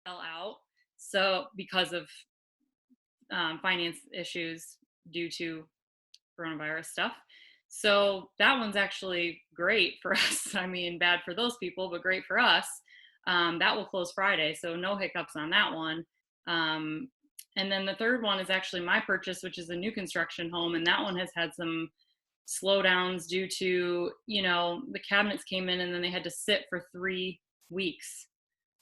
sell out. So because of finance issues due to coronavirus stuff. So that one's actually great for us. I mean, bad for those people, but great for us. That will close Friday, so no hiccups on that one. Um, and then the third one is actually my purchase, which is a new construction home, and that one has had some slowdowns due to, the cabinets came in and then they had to sit for 3 weeks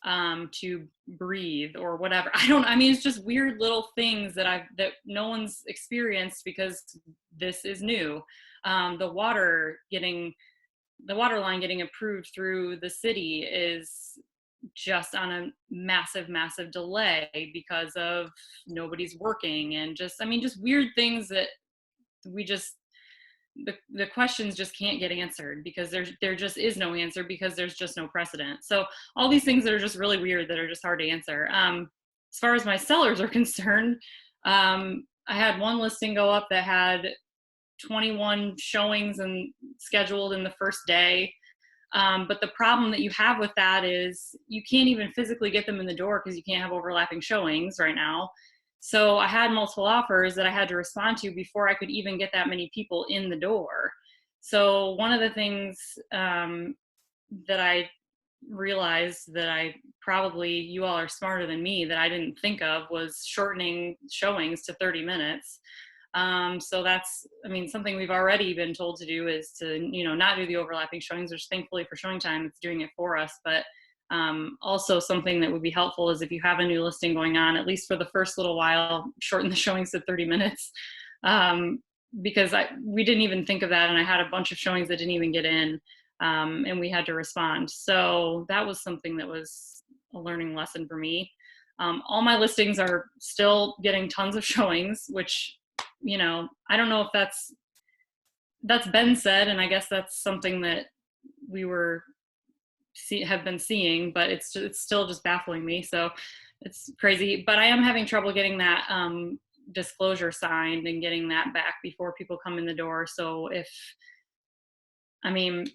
to breathe or whatever. I mean, it's just weird little things that no one's experienced because this is new. The water line getting approved through the city is just on a massive, massive delay because of nobody's working, and just weird things that we just the questions just can't get answered because there just is no answer because there's just no precedent. So all these things that are just really weird that are just hard to answer. As far as my sellers are concerned, I had one listing go up that had 21 showings and scheduled in the first day. But the problem that you have with that is you can't even physically get them in the door because you can't have overlapping showings right now. So I had multiple offers that I had to respond to before I could even get that many people in the door. So one of the things that I realized that you all are smarter than me, that I didn't think of, was shortening showings to 30 minutes. So something we've already been told to do is to, not do the overlapping showings, which thankfully for Showing Time, it's doing it for us. But also something that would be helpful is if you have a new listing going on, at least for the first little while, shorten the showings to 30 minutes. Because we didn't even think of that. And I had a bunch of showings that didn't even get in, and we had to respond. So that was something that was a learning lesson for me. All my listings are still getting tons of showings, which, I don't know if that's been said, and I guess that's something that we have been seeing, but it's still just baffling me. So it's crazy, but I am having trouble getting that disclosure signed and getting that back before people come in the door. So I mean,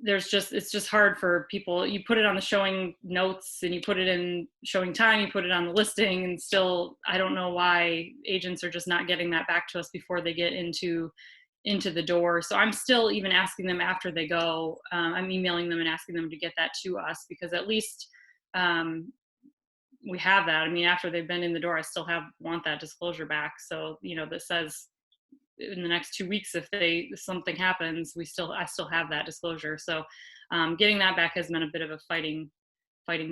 it's just hard for people. You put it on the showing notes and you put it in Showing Time, you put it on the listing, and still, I don't know why agents are just not getting that back to us before they get into the door. So I'm still even asking them after they go. I'm emailing them and asking them to get that to us, because at least we have that. I mean, after they've been in the door, I still want that disclosure back. So, that says in the next 2 weeks, if something happens, I still have that disclosure. So getting that back has been a bit of a fighting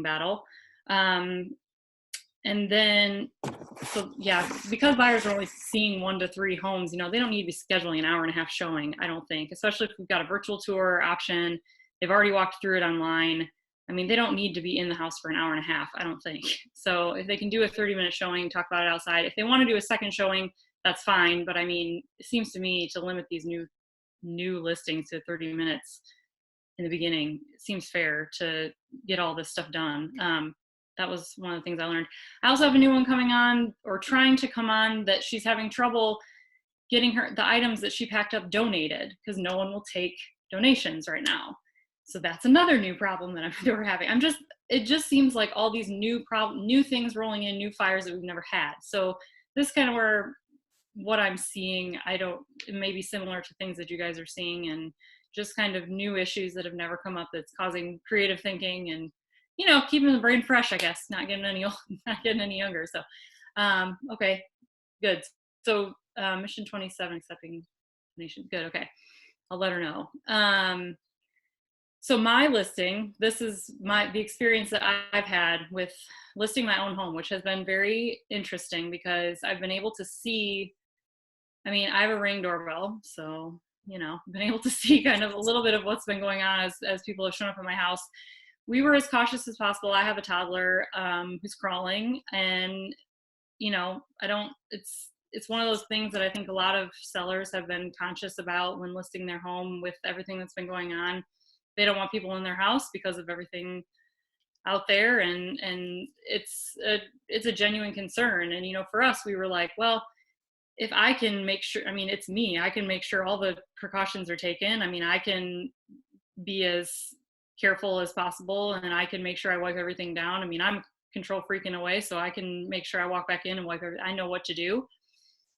battle. And then, so yeah, because buyers are only seeing 1 to 3 homes, they don't need to be scheduling an hour and a half showing, I don't think, especially if we've got a virtual tour option. They've already walked through it online. I mean, they don't need to be in the house for an hour and a half, I don't think. So if they can do a 30-minute showing, talk about it outside. If they want to do a second showing, that's fine. But I mean, it seems to me to limit these new listings to 30 minutes in the beginning, it seems fair to get all this stuff done. That was one of the things I learned. I also have a new one coming on, or trying to come on, that she's having trouble getting the items that she packed up donated because no one will take donations right now. So that's another new problem that we're having. It just seems like all these new things rolling in, new fires that we've never had. So this kind of what I'm seeing, it may be similar to things that you guys are seeing, and just kind of new issues that have never come up that's causing creative thinking and, keeping the brain fresh, I guess, not getting any old, not getting any younger. So, okay, good. So, Mission 27, accepting donations. Good. Okay. I'll let her know. So my listing, this is the experience that I've had with listing my own home, which has been very interesting because I've been able to see, I have a Ring doorbell, so, I've been able to see kind of a little bit of what's been going on as people have shown up at my house. We were as cautious as possible. I have a toddler who's crawling, and, it's one of those things that I think a lot of sellers have been conscious about when listing their home with everything that's been going on. They don't want people in their house because of everything out there, and it's a genuine concern. And, for us, we were like, well, if I can make sure, it's me, I can make sure all the precautions are taken. I can be as careful as possible, and I can make sure I wipe everything down. I'm control freak in a way, so I can make sure I walk back in and wipe everything. I know what to do.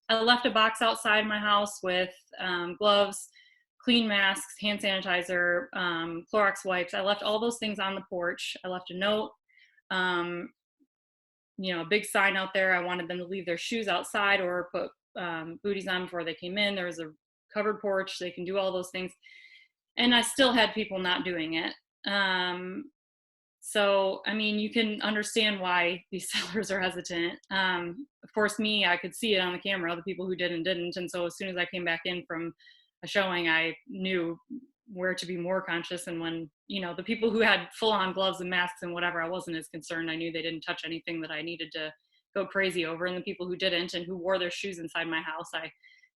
I left a box outside my house with gloves, clean masks, hand sanitizer, Clorox wipes. I left all those things on the porch. I left a note, a big sign out there. I wanted them to leave their shoes outside or put booties on before they came in. There was a covered porch. They can do all those things. And I still had people not doing it. So, I mean, you can understand why these sellers are hesitant. Of course, I could see it on the camera, the people who did and didn't. And so as soon as I came back in from a showing, I knew where to be more conscious. And when, the people who had full on gloves and masks and whatever, I wasn't as concerned. I knew they didn't touch anything that I needed to go crazy over. And the people who didn't and who wore their shoes inside my house, I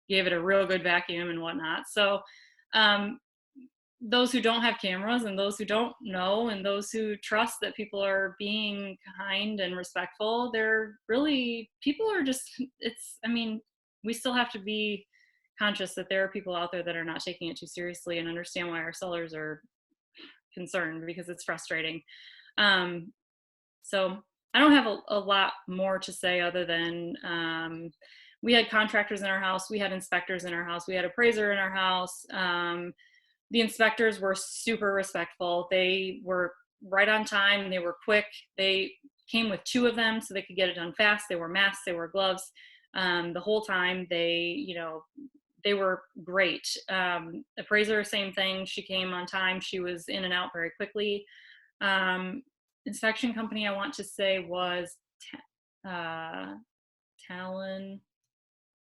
gave it a real good vacuum and whatnot. So, those who don't have cameras and those who don't know and those who trust that people are being kind and respectful, we still have to be conscious that there are people out there that are not taking it too seriously and understand why our sellers are concerned, because it's frustrating. So I don't have a lot more to say other than we had contractors in our house, we had inspectors in our house, we had appraiser in our house. The inspectors were super respectful. They were right on time. They were quick. They came with 2 of them so they could get it done fast. They wore masks. They wore gloves. The whole time they were great. Appraiser, same thing. She came on time. She was in and out very quickly. Inspection company, I want to say was Talon,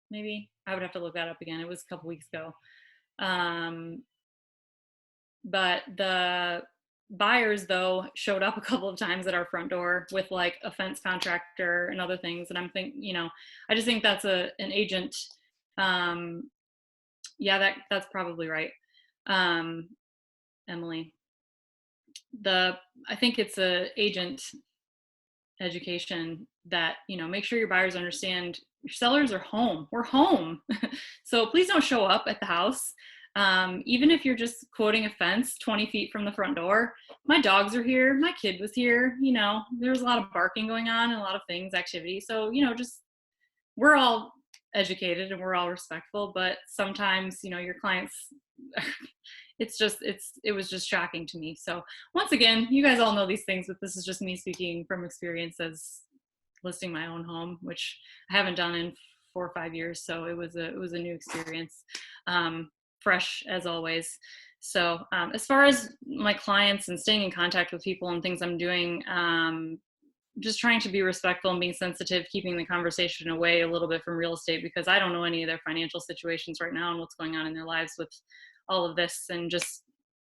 maybe. I would have to look that up again. It was a couple weeks ago. But the buyers, though, showed up a couple of times at our front door with like a fence contractor and other things. And I'm thinking, I just think that's an agent. Yeah, that's probably right. Emily, I think it's a agent education that, make sure your buyers understand your sellers are home. We're home. So please don't show up at the house. Even if you're just quoting a fence 20 feet from the front door. My dogs are here. My kid was here. There's a lot of barking going on and a lot of activity. So, just, we're all educated and we're all respectful, but sometimes, your clients, it was just shocking to me. So once again, you guys all know these things, but this is just me speaking from experience as listing my own home, which I haven't done in 4 or 5 years. So it was a new experience. Fresh as always. So as far as my clients and staying in contact with people and things I'm doing, just trying to be respectful and being sensitive, keeping the conversation away a little bit from real estate, because I don't know any of their financial situations right now and what's going on in their lives with all of this, and just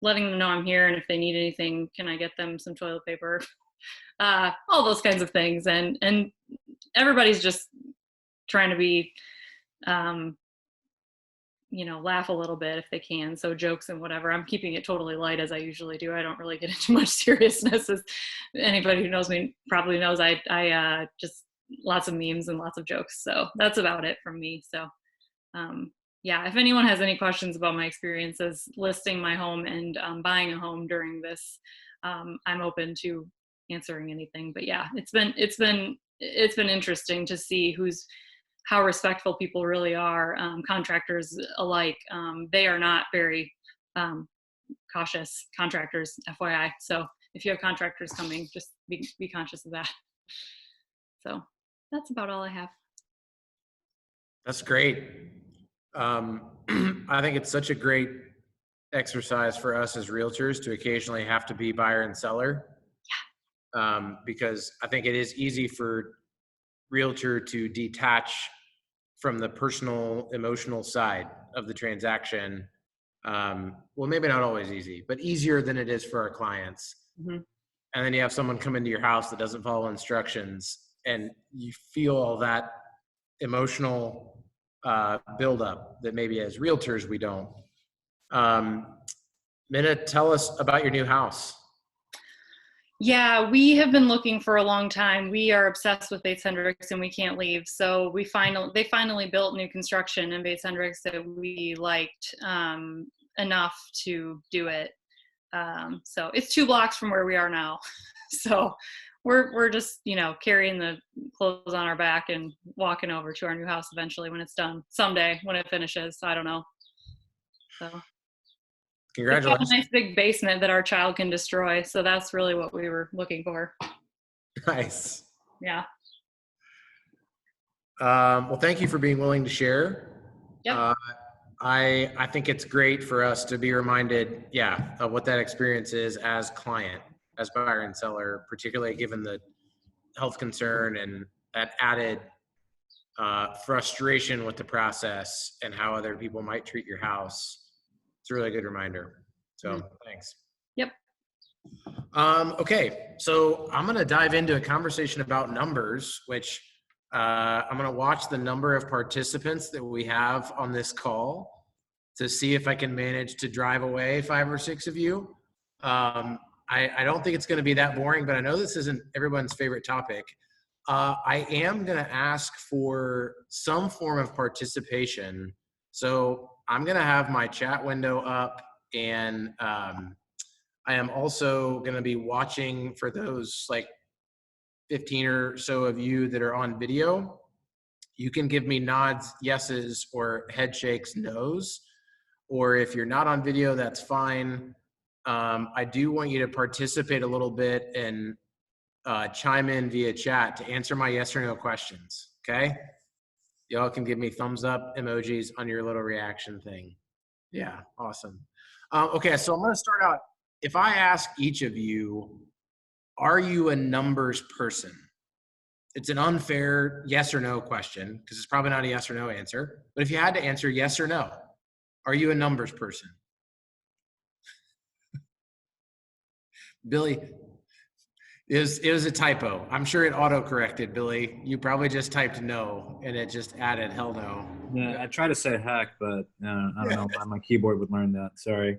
letting them know I'm here, and if they need anything, can I get them some toilet paper? All those kinds of things. And everybody's just trying to be laugh a little bit if they can. So jokes and whatever. I'm keeping it totally light as I usually do. I don't really get into much seriousness, as anybody who knows me probably knows. I just lots of memes and lots of jokes. So that's about it from me. So yeah, if anyone has any questions about my experiences listing my home and buying a home during this, I'm open to answering anything. But yeah, it's been interesting to see how respectful people really are, contractors alike. They are not very cautious contractors, FYI. So if you have contractors coming, just be conscious of that. So that's about all I have. That's great. I think it's such a great exercise for us as realtors to occasionally have to be buyer and seller. Yeah. Because I think it is easy for realtor to detach from the personal, emotional side of the transaction. Well, maybe not always easy, but easier than it is for our clients. Mm-hmm. And then you have someone come into your house that doesn't follow instructions, and you feel all that emotional buildup that maybe as realtors we don't. Minna, tell us about your new house. Yeah, we have been looking for a long time. We are obsessed with Bates Hendricks and we can't leave. So they finally built new construction in Bates Hendricks that we liked enough to do it. So it's 2 blocks from where we are now. So we're just, you know, carrying the clothes on our back and walking over to our new house eventually when it's done. Someday when it finishes. I don't know. So it's got a Congratulations. nice big basement that our child can destroy. So that's really what we were looking for. Nice. Yeah. Well, thank you for being willing to share. Yep. I think it's great for us to be reminded, yeah, of what that experience is as client, as buyer and seller, particularly given the health concern and that added frustration with the process and how other people might treat your house. It's a really good reminder. So thanks. Yep. Okay, so I'm going to dive into a conversation about numbers, which I'm going to watch the number of participants that we have on this call to see if I can manage to drive away 5 or 6 of you. I don't think it's going to be that boring, but I know this isn't everyone's favorite topic. I am going to ask for some form of participation. So I'm going to have my chat window up, and I am also going to be watching for those like 15 or so of you that are on video. You can give me nods, yeses, or head shakes, nos. Or if you're not on video, that's fine. I do want you to participate a little bit and chime in via chat to answer my yes or no questions, okay? Y'all can give me thumbs up emojis on your little reaction thing. Yeah, awesome. Okay, so I'm gonna start out. If I ask each of you, are you a numbers person? It's an unfair yes or no question because it's probably not a yes or no answer. But if you had to answer yes or no, are you a numbers person? Billy, it was a typo. I'm sure it auto-corrected, Billy. You probably just typed no and it just added hell no. Yeah, I try to say heck, but I don't know why my keyboard would learn that. Sorry.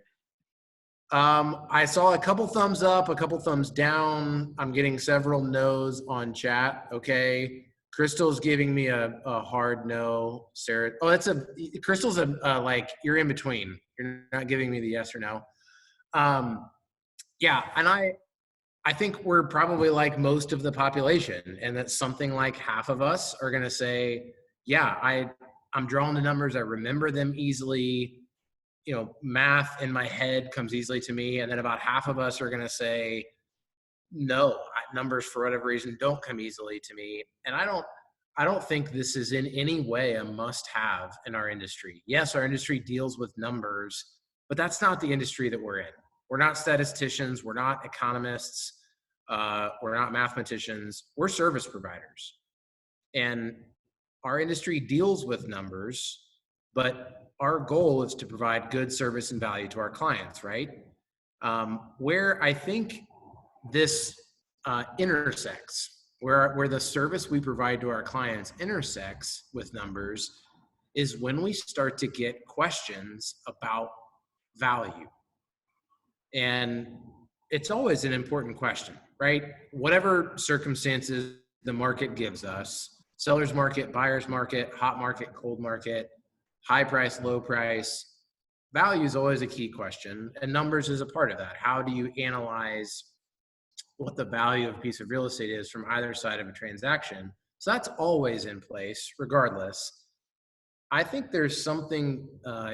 I saw a couple thumbs up, a couple thumbs down. I'm getting several no's on chat. Okay. Crystal's giving me a hard no. Sarah, Crystal's like, you're in between. You're not giving me the yes or no. Yeah. And I think we're probably like most of the population, and that something like half of us are going to say, yeah, I'm drawing the numbers. I remember them easily. You know, math in my head comes easily to me. And then about half of us are going to say, no, numbers for whatever reason don't come easily to me. And I don't think this is in any way a must have in our industry. Yes, our industry deals with numbers, but that's not the industry that we're in. We're not statisticians. We're not economists. We're not mathematicians. We're service providers. And our industry deals with numbers, but our goal is to provide good service and value to our clients, right? Where I think this intersects, where the service we provide to our clients intersects with numbers, is when we start to get questions about value. And it's always an important question, right? Whatever circumstances the market gives us, seller's market, buyer's market, hot market, cold market, high price, low price, value is always a key question, and numbers is a part of that. How do you analyze what the value of a piece of real estate is from either side of a transaction? So that's always in place, regardless. I think there's something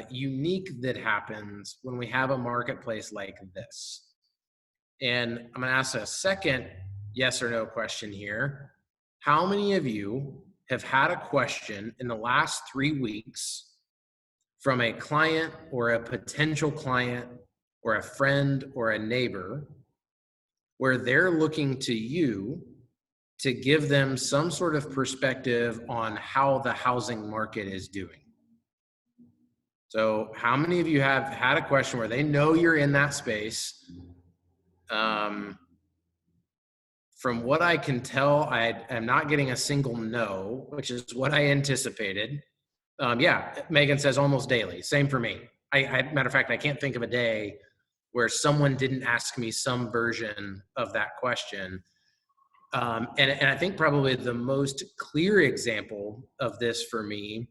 unique that happens when we have a marketplace like this. And I'm going to ask a second yes or no question here. How many of you have had a question in the last 3 weeks from a client or a potential client or a friend or a neighbor where they're looking to you to give them some sort of perspective on how the housing market is doing? So how many of you have had a question where they know you're in that space? From what I can tell, I am not getting a single no, which is what I anticipated. Yeah, Megan says almost daily. Same for me. Matter of fact, I can't think of a day where someone didn't ask me some version of that question. And I think probably the most clear example of this for me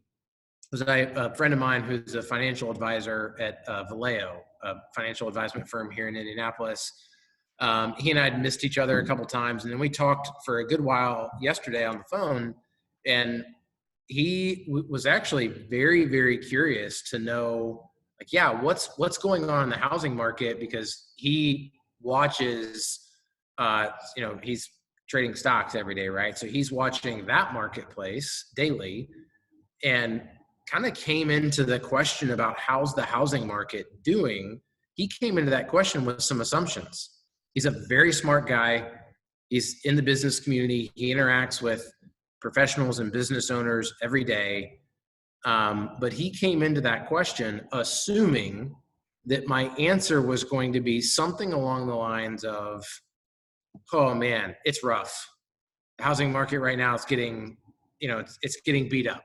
was a friend of mine who's a financial advisor at Vallejo, a financial advisement firm here in Indianapolis. He and I had missed each other a couple times, and then we talked for a good while yesterday on the phone, and he was actually very, very curious to know, like, yeah, what's going on in the housing market, because he watches, he's trading stocks every day, right? So he's watching that marketplace daily, and kind of came into the question about how's the housing market doing. He came into that question with some assumptions. He's a very smart guy. He's in the business community. He interacts with professionals and business owners every day. But he came into that question assuming that my answer was going to be something along the lines of, oh man, it's rough. The housing market right now is getting, it's getting beat up.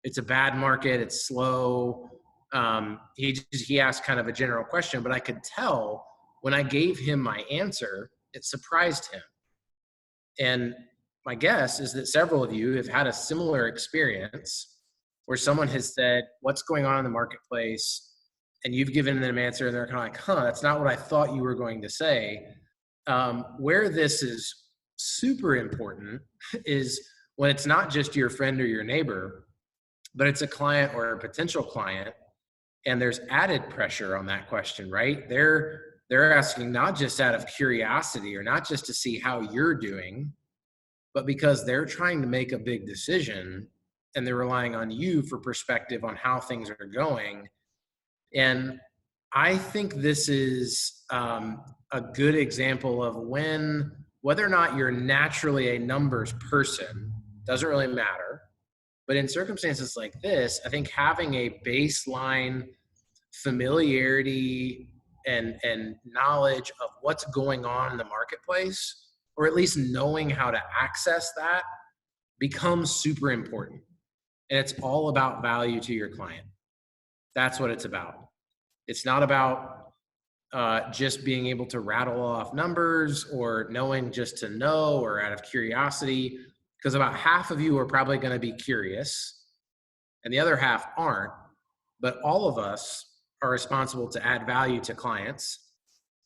It's a bad market. It's slow. He asked kind of a general question, but I could tell when I gave him my answer, it surprised him. And my guess is that several of you have had a similar experience where someone has said, what's going on in the marketplace? And you've given them an answer and they're kind of like, that's not what I thought you were going to say. Where this is super important is when it's not just your friend or your neighbor, but it's a client or a potential client, and there's added pressure on that question, right? They're asking not just out of curiosity or not just to see how you're doing, but because they're trying to make a big decision and they're relying on you for perspective on how things are going. And I think this is a good example of whether or not you're naturally a numbers person, doesn't really matter. But in circumstances like this, I think having a baseline familiarity and knowledge of what's going on in the marketplace, or at least knowing how to access that, becomes super important. And it's all about value to your client. That's what it's about. It's not about just being able to rattle off numbers or knowing just to know or out of curiosity, because about half of you are probably going to be curious and the other half aren't. But all of us are responsible to add value to clients.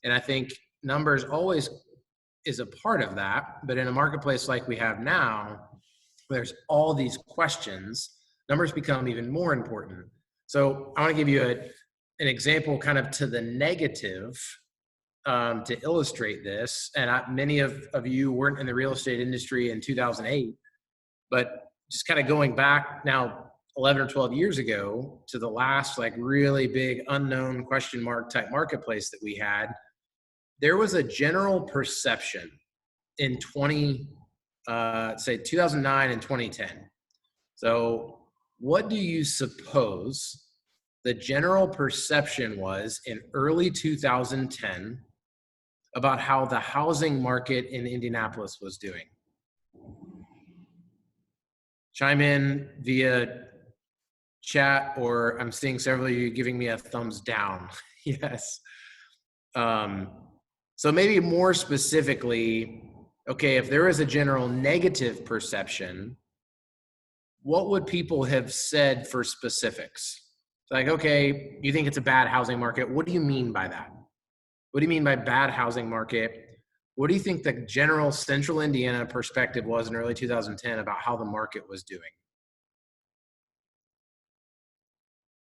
And I think numbers always is a part of that. But in a marketplace like we have now, there's all these questions, numbers become even more important. So I want to give you an example kind of to the negative to illustrate this. And many of you weren't in the real estate industry in 2008, but just kind of going back now 11 or 12 years ago to the last like really big unknown question mark type marketplace that we had, there was a general perception in 2009 and 2010. So what do you suppose the general perception was in early 2010 about how the housing market in Indianapolis was doing? Chime in via chat, or I'm seeing several of you giving me a thumbs down. Yes. So maybe more specifically, okay, if there is a general negative perception, what would people have said for specifics? Like, okay, you think it's a bad housing market. What do you mean by that? What do you mean by bad housing market? What do you think the general central Indiana perspective was in early 2010 about how the market was doing?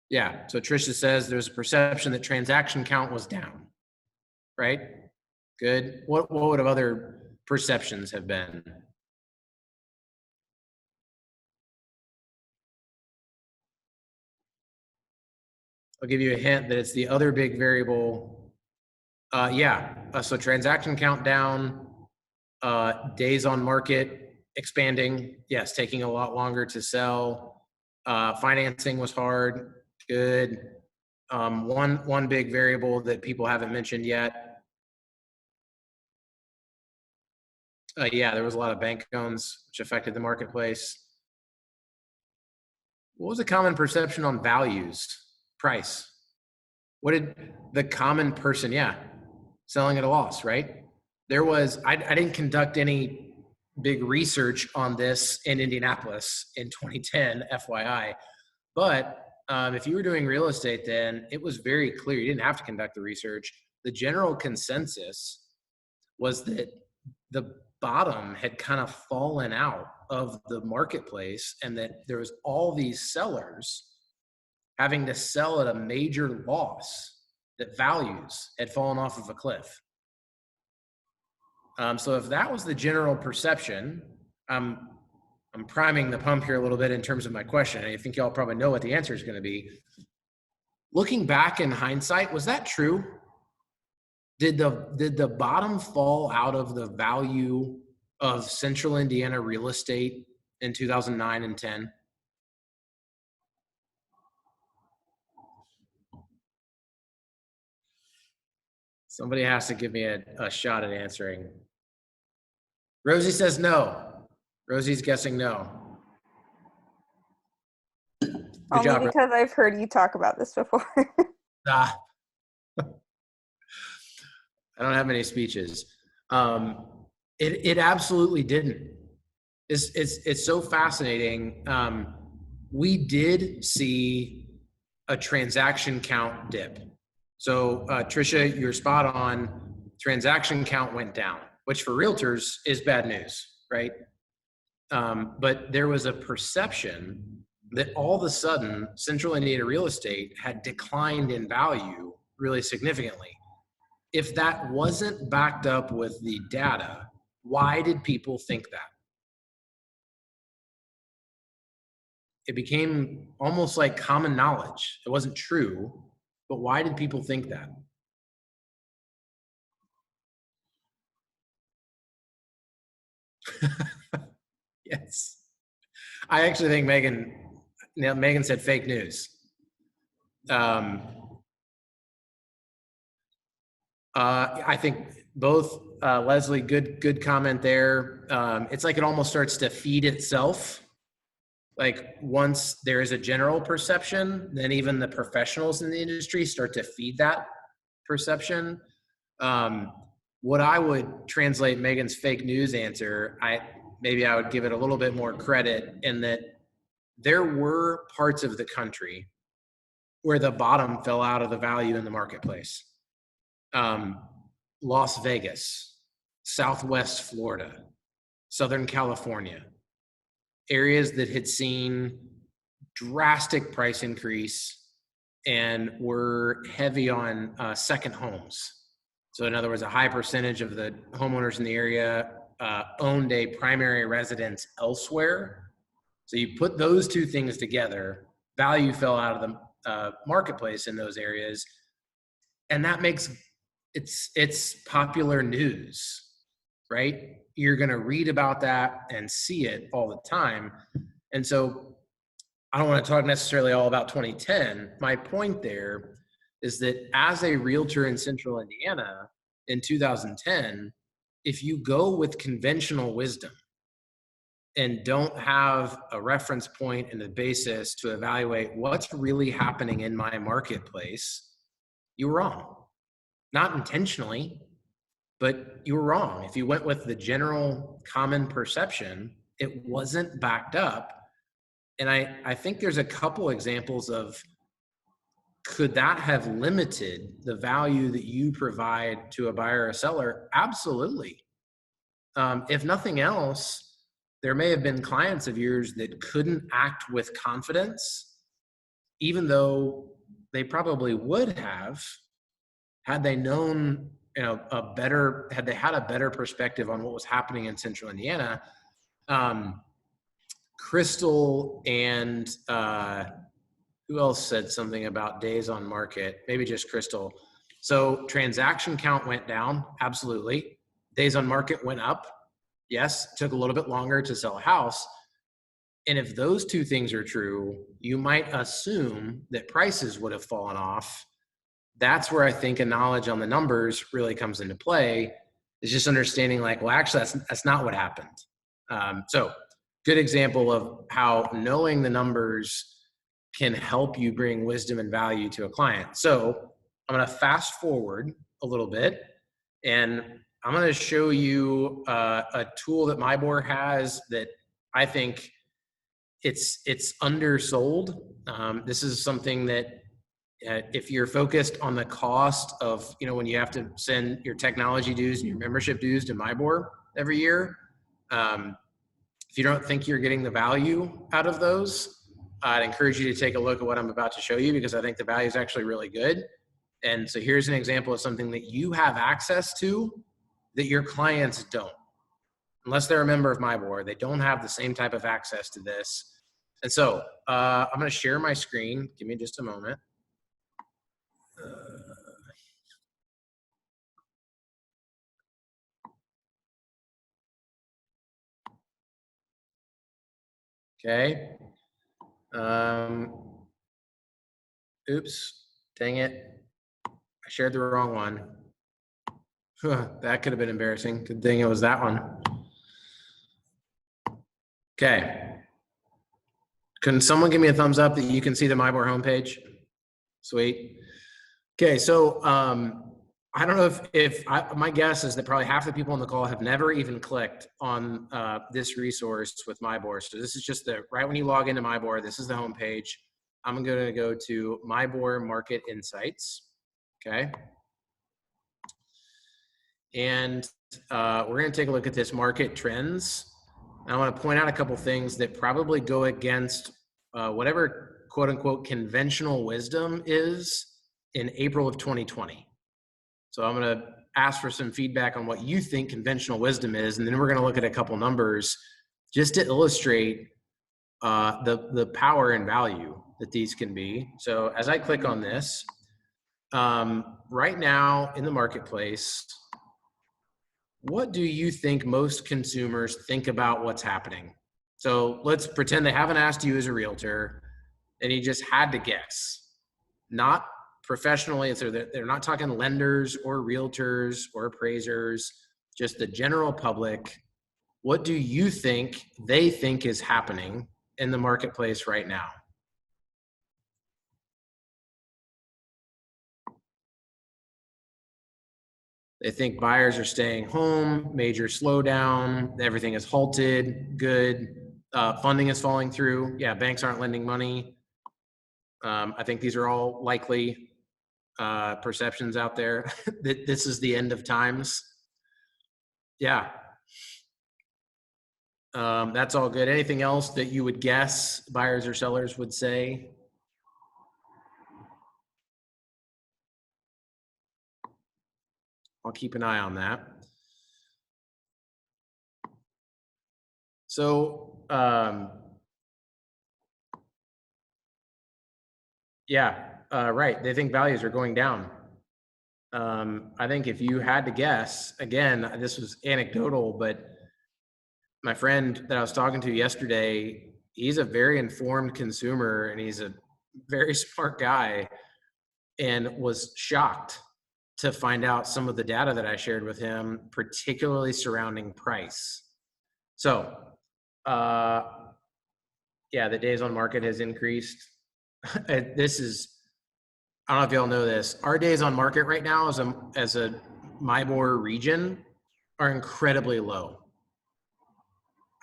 Yeah, so Tricia says there's a perception that transaction count was down, right? Good. What would have other perceptions have been? I'll give you a hint that it's the other big variable. So transaction count down, days on market expanding. Yes, taking a lot longer to sell. Financing was hard. Good. One big variable that people haven't mentioned yet. There was a lot of bank loans, which affected the marketplace. What was the common perception on values, price? What did the common person, selling at a loss, right? I didn't conduct any big research on this in Indianapolis in 2010, FYI. But if you were doing real estate then, it was very clear. You didn't have to conduct the research. The general consensus was that the bottom had kind of fallen out of the marketplace, and that there was all these sellers having to sell at a major loss, that values had fallen off of a cliff. So if that was the general perception, I'm priming the pump here a little bit in terms of my question. I think y'all probably know what the answer is going to be. Looking back in hindsight, was that true? Did the bottom fall out of the value of Central Indiana real estate in 2009 and 10? Somebody has to give me a shot at answering. Rosie says no. Rosie's guessing no. Good Only job, because I've heard you talk about this before. Ah. I don't have many speeches. It absolutely didn't. It's so fascinating. We did see a transaction count dip. So Tricia, you're spot on. Transaction count went down, which for realtors is bad news, right? But there was a perception that all of a sudden Central Indiana real estate had declined in value really significantly. If that wasn't backed up with the data, why did people think that? It became almost like common knowledge. It wasn't true, but why did people think that? Yes. I actually think Megan said fake news. I think both Leslie, good comment there. It's like it almost starts to feed itself. Like once there is a general perception, then even the professionals in the industry start to feed that perception. What I would translate Megan's fake news answer, maybe I would give it a little bit more credit in that there were parts of the country where the bottom fell out of the value in the marketplace. Las Vegas, Southwest Florida, Southern California, areas that had seen drastic price increase and were heavy on second homes. So in other words, a high percentage of the homeowners in the area owned a primary residence elsewhere. So you put those two things together, value fell out of the marketplace in those areas, and that makes it's popular news, right? You're going to read about that and see it all the time. And so I don't want to talk necessarily all about 2010. My point there is that as a realtor in Central Indiana in 2010, if you go with conventional wisdom and don't have a reference point and a basis to evaluate what's really happening in my marketplace, you're wrong. Not intentionally, but you were wrong. If you went with the general common perception, it wasn't backed up. And I think there's a couple examples of, could that have limited the value that you provide to a buyer or seller? Absolutely. If nothing else, there may have been clients of yours that couldn't act with confidence, even though they probably would have, had they known, had they had a better perspective on what was happening in Central Indiana. Crystal and who else said something about days on market? Maybe just Crystal. So transaction count went down. Absolutely. Days on market went up. Yes. Took a little bit longer to sell a house. And if those two things are true, you might assume that prices would have fallen off. That's where I think a knowledge on the numbers really comes into play, is just understanding like, well, actually that's not what happened. So good example of how knowing the numbers can help you bring wisdom and value to a client. So I'm going to fast forward a little bit, and I'm going to show you a tool that MyBOR has that I think it's undersold. This is something that If you're focused on the cost of, when you have to send your technology dues and your membership dues to MyBor every year, if you don't think you're getting the value out of those, I'd encourage you to take a look at what I'm about to show you, because I think the value is actually really good. And so here's an example of something that you have access to that your clients don't. Unless they're a member of MyBor, they don't have the same type of access to this. And so I'm going to share my screen. Give me just a moment. Okay. Oops, dang it. I shared the wrong one. That could have been embarrassing. Good thing it was that one. Okay. Can someone give me a thumbs up that you can see the MyBor homepage? Sweet. Okay, so I don't know if my guess is that probably half the people on the call have never even clicked on this resource with MyBor. So this is just right when you log into MyBor, this is the homepage. I'm going to go to MyBor Market Insights. Okay. And we're going to take a look at this market trends. I want to point out a couple things that probably go against whatever quote unquote conventional wisdom is in April of 2020. So I'm going to ask for some feedback on what you think conventional wisdom is, and then we're going to look at a couple numbers just to illustrate the power and value that these can be. So as I click on this, right now in the marketplace, what do you think most consumers think about what's happening? So let's pretend they haven't asked you as a realtor and you just had to guess. Not professionally, so they're not talking lenders or realtors or appraisers, just the general public. What do you think they think is happening in the marketplace right now? They think buyers are staying home, major slowdown, everything is halted, good, funding is falling through. Yeah, banks aren't lending money. I think these are all likely perceptions out there that this is the end of times. Yeah. That's all good. Anything else that you would guess buyers or sellers would say? I'll keep an eye on that. So, right. They think values are going down. I think if you had to guess, again, this was anecdotal, but my friend that I was talking to yesterday, he's a very informed consumer and he's a very smart guy, and was shocked to find out some of the data that I shared with him, particularly surrounding price. So, the days on market has increased. This is, I don't know if y'all know this, our days on market right now as a MyBor region are incredibly low.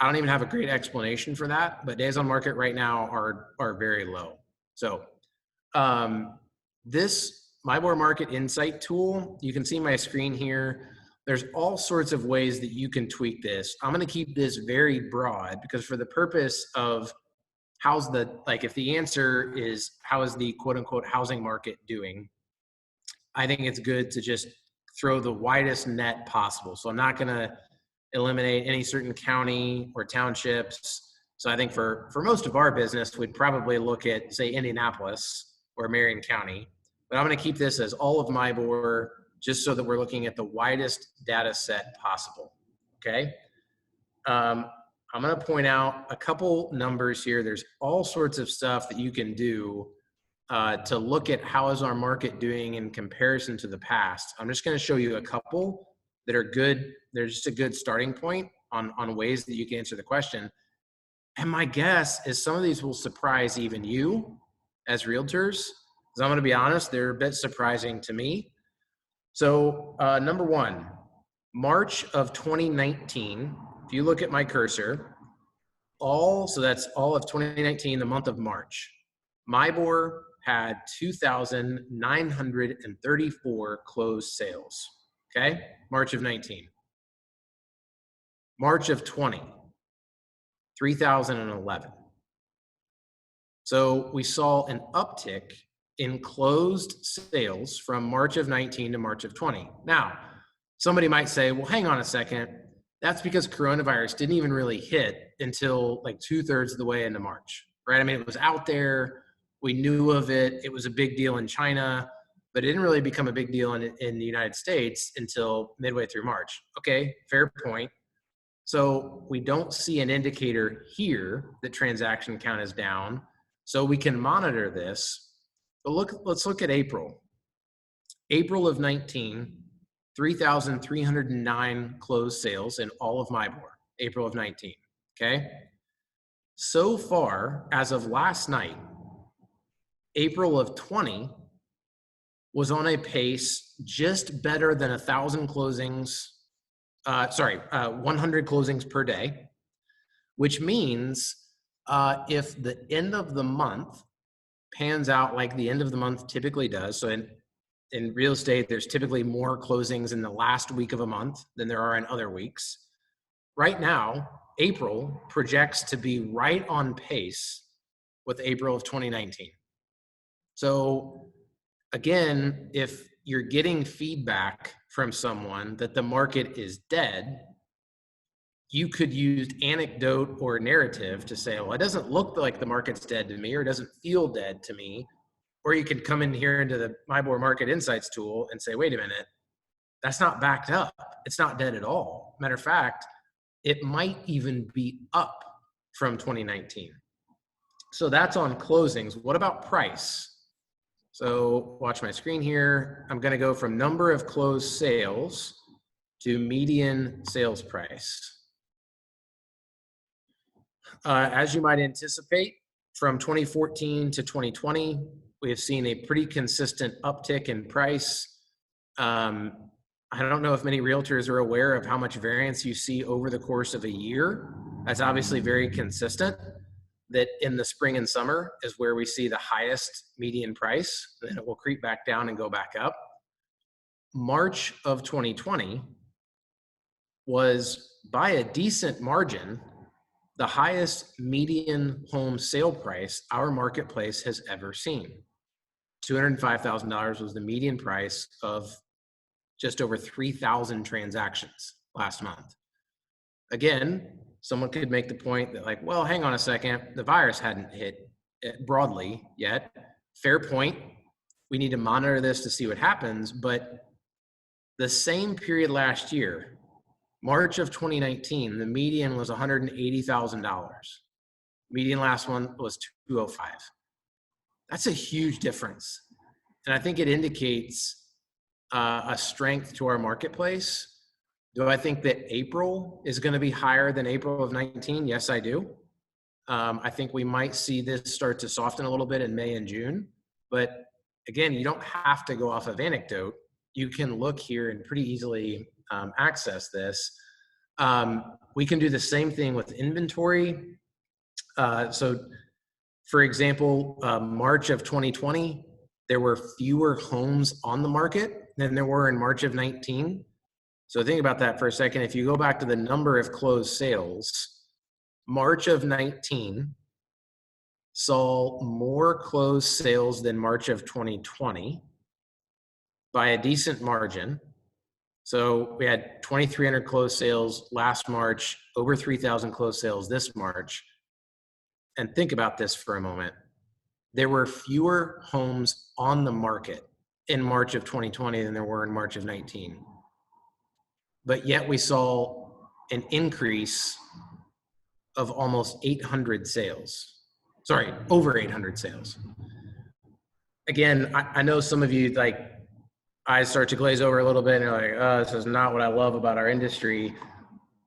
I don't even have a great explanation for that, but days on market right now are very low. So this MyBor Market Insight tool, you can see my screen here. There's all sorts of ways that you can tweak this. I'm going to keep this very broad because for the purpose of if the answer is how is the quote unquote housing market doing, I think it's good to just throw the widest net possible. So I'm not going to eliminate any certain county or townships. So I think for most of our business, we'd probably look at, say, Indianapolis or Marion County. But I'm going to keep this as all of MyBor, just so that we're looking at the widest data set possible. Okay. I'm going to point out a couple numbers here. There's all sorts of stuff that you can do to look at how is our market doing in comparison to the past. I'm just going to show you a couple that are good. They're just a good starting point on ways that you can answer the question. And my guess is some of these will surprise even you as realtors. Because I'm going to be honest, they're a bit surprising to me. So number one, March of 2019, if you look at my cursor, so that's all of 2019, the month of March. MyBor had 2,934 closed sales. Okay, March of 19. March of 20, 3,011. So we saw an uptick in closed sales from March of 19 to March of 20. Now, somebody might say, well, hang on a second. That's because coronavirus didn't even really hit until like 2/3 of the way into March, right? I mean, it was out there. We knew of it. It was a big deal in China, but it didn't really become a big deal in the United States until midway through March. Okay, fair point. So we don't see an indicator here that transaction count is down. So we can monitor this. But let's look at April. April of 19, 3,309 closed sales in all of MIBOR, April of 19, okay? So far, as of last night, April of 20 was on a pace just better than 1,000 closings, 100 closings per day, which means if the end of the month pans out like the end of the month typically does, so in real estate, there's typically more closings in the last week of a month than there are in other weeks. Right now, April projects to be right on pace with April of 2019. So again, if you're getting feedback from someone that the market is dead, you could use anecdote or narrative to say, well, it doesn't look like the market's dead to me, or it doesn't feel dead to me. Or you could come in here into the MIBOR Market Insights tool and say, wait a minute, that's not backed up. It's not dead at all. Matter of fact, it might even be up from 2019. So that's on closings. What about price? So watch my screen here. I'm going to go from number of closed sales to median sales price. As you might anticipate, from 2014 to 2020, we have seen a pretty consistent uptick in price. I don't know if many realtors are aware of how much variance you see over the course of a year. That's obviously very consistent, that in the spring and summer is where we see the highest median price, then it will creep back down and go back up. March of 2020 was, by a decent margin, the highest median home sale price our marketplace has ever seen. $205,000 was the median price of just over 3,000 transactions last month. Again, someone could make the point that, like, well, hang on a second, the virus hadn't hit broadly yet. Fair point. We need to monitor this to see what happens. But the same period last year, March of 2019, the median was $180,000. Median last one was $205,000. That's a huge difference. And I think it indicates a strength to our marketplace. Do I think that April is going to be higher than April of 19? Yes, I do. I think we might see this start to soften a little bit in May and June. But again, you don't have to go off of anecdote. You can look here and pretty easily access this. We can do the same thing with inventory. So for example, March of 2020, there were fewer homes on the market than there were in March of 19. So think about that for a second. If you go back to the number of closed sales, March of 19 saw more closed sales than March of 2020 by a decent margin. So we had 2,300 closed sales last March, over 3,000 closed sales this March. And think about this for a moment. There were fewer homes on the market in March of 2020 than there were in March of 19. But yet we saw an increase of almost 800 sales. Sorry, over 800 sales. Again, I know some of you, like, eyes start to glaze over a little bit and you're like, oh, this is not what I love about our industry.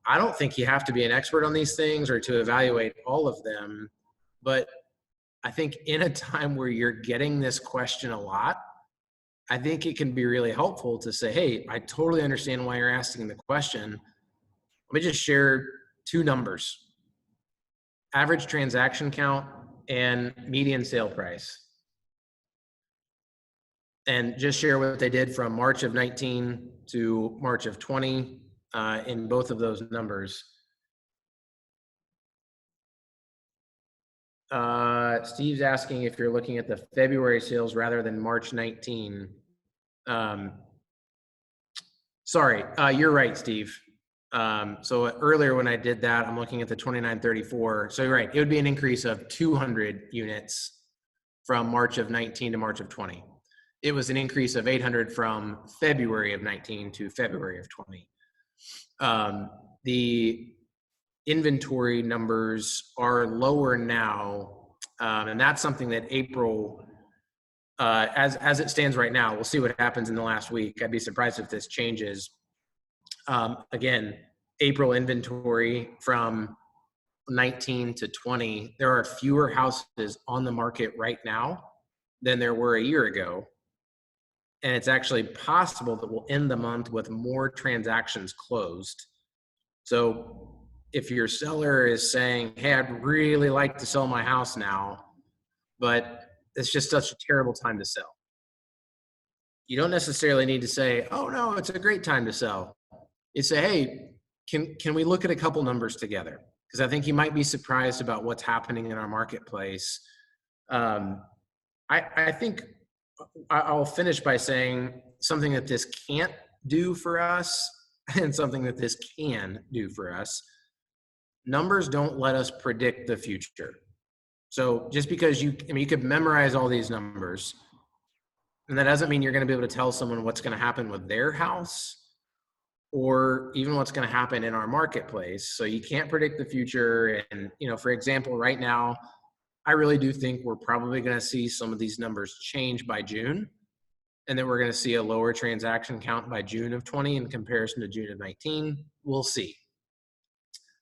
I don't think you have to be an expert on these things or to evaluate all of them. But I think in a time where you're getting this question a lot, I think it can be really helpful to say, hey, I totally understand why you're asking the question. Let me just share two numbers: average transaction count and median sale price. and just share what they did from March of 19 to March of 20 in both of those numbers. Steve's asking if you're looking at the February sales rather than March 19. Sorry, you're right, Steve. So earlier when I did that, I'm looking at the 2934. So you're right, it would be an increase of 200 units from March of 19 to March of 20. It was an increase of 800 from February of 19 to February of 20. The inventory numbers are lower now, and that's something that April, as it stands right now, we'll see what happens in the last week. I'd be surprised if this changes. Again, April inventory from 19 to 20, there are fewer houses on the market right now than there were a year ago. And it's actually possible that we'll end the month with more transactions closed. So if your seller is saying, hey, I'd really like to sell my house now, but it's just such a terrible time to sell, you don't necessarily need to say, oh no, it's a great time to sell. You say, hey, can we look at a couple numbers together? Because I think you might be surprised about what's happening in our marketplace. I think I'll finish by saying something that this can't do for us and something that this can do for us. Numbers don't let us predict the future. So just because you could memorize all these numbers, and that doesn't mean you're going to be able to tell someone what's going to happen with their house or even what's going to happen in our marketplace. So you can't predict the future. And, for example, right now, I really do think we're probably going to see some of these numbers change by June, and then we're going to see a lower transaction count by June of 20 in comparison to June of 19. We'll see.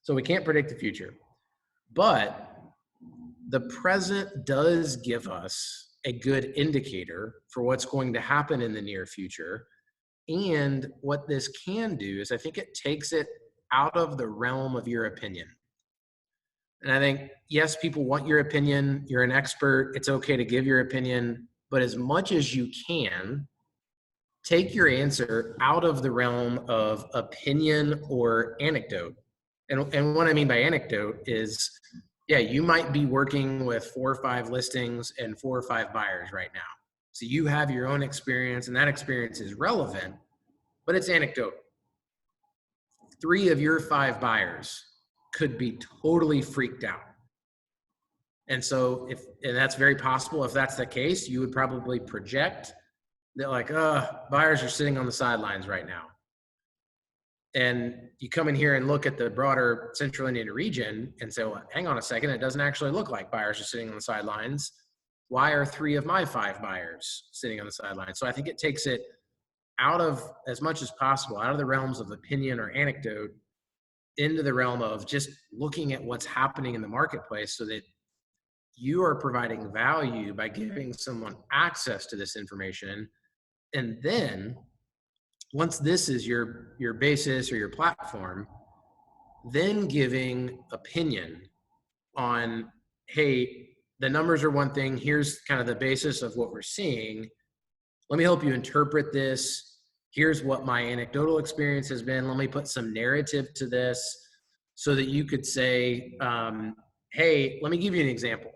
So we can't predict the future, but the present does give us a good indicator for what's going to happen in the near future. And what this can do is I think it takes it out of the realm of your opinion. And I think, yes, people want your opinion. You're an expert. It's okay to give your opinion. But as much as you can, take your answer out of the realm of opinion or anecdote. And what I mean by anecdote is, yeah, you might be working with 4 or 5 listings and 4 or 5 buyers right now. So you have your own experience, and that experience is relevant, but it's anecdotal. 3 of your 5 buyers could be totally freaked out. And so and that's very possible. If that's the case, you would probably project that like, buyers are sitting on the sidelines right now. And you come in here and look at the broader Central Indiana region and say, well, hang on a second, it doesn't actually look like buyers are sitting on the sidelines. Why are 3 of my 5 buyers sitting on the sidelines? So I think it takes it out of, as much as possible, out of the realms of opinion or anecdote into the realm of just looking at what's happening in the marketplace so that you are providing value by giving someone access to this information. And then once this is your basis or your platform, then giving opinion on, hey, the numbers are one thing. Here's kind of the basis of what we're seeing. Let me help you interpret this. Here's what my anecdotal experience has been. Let me put some narrative to this so that you could say, hey, let me give you an example.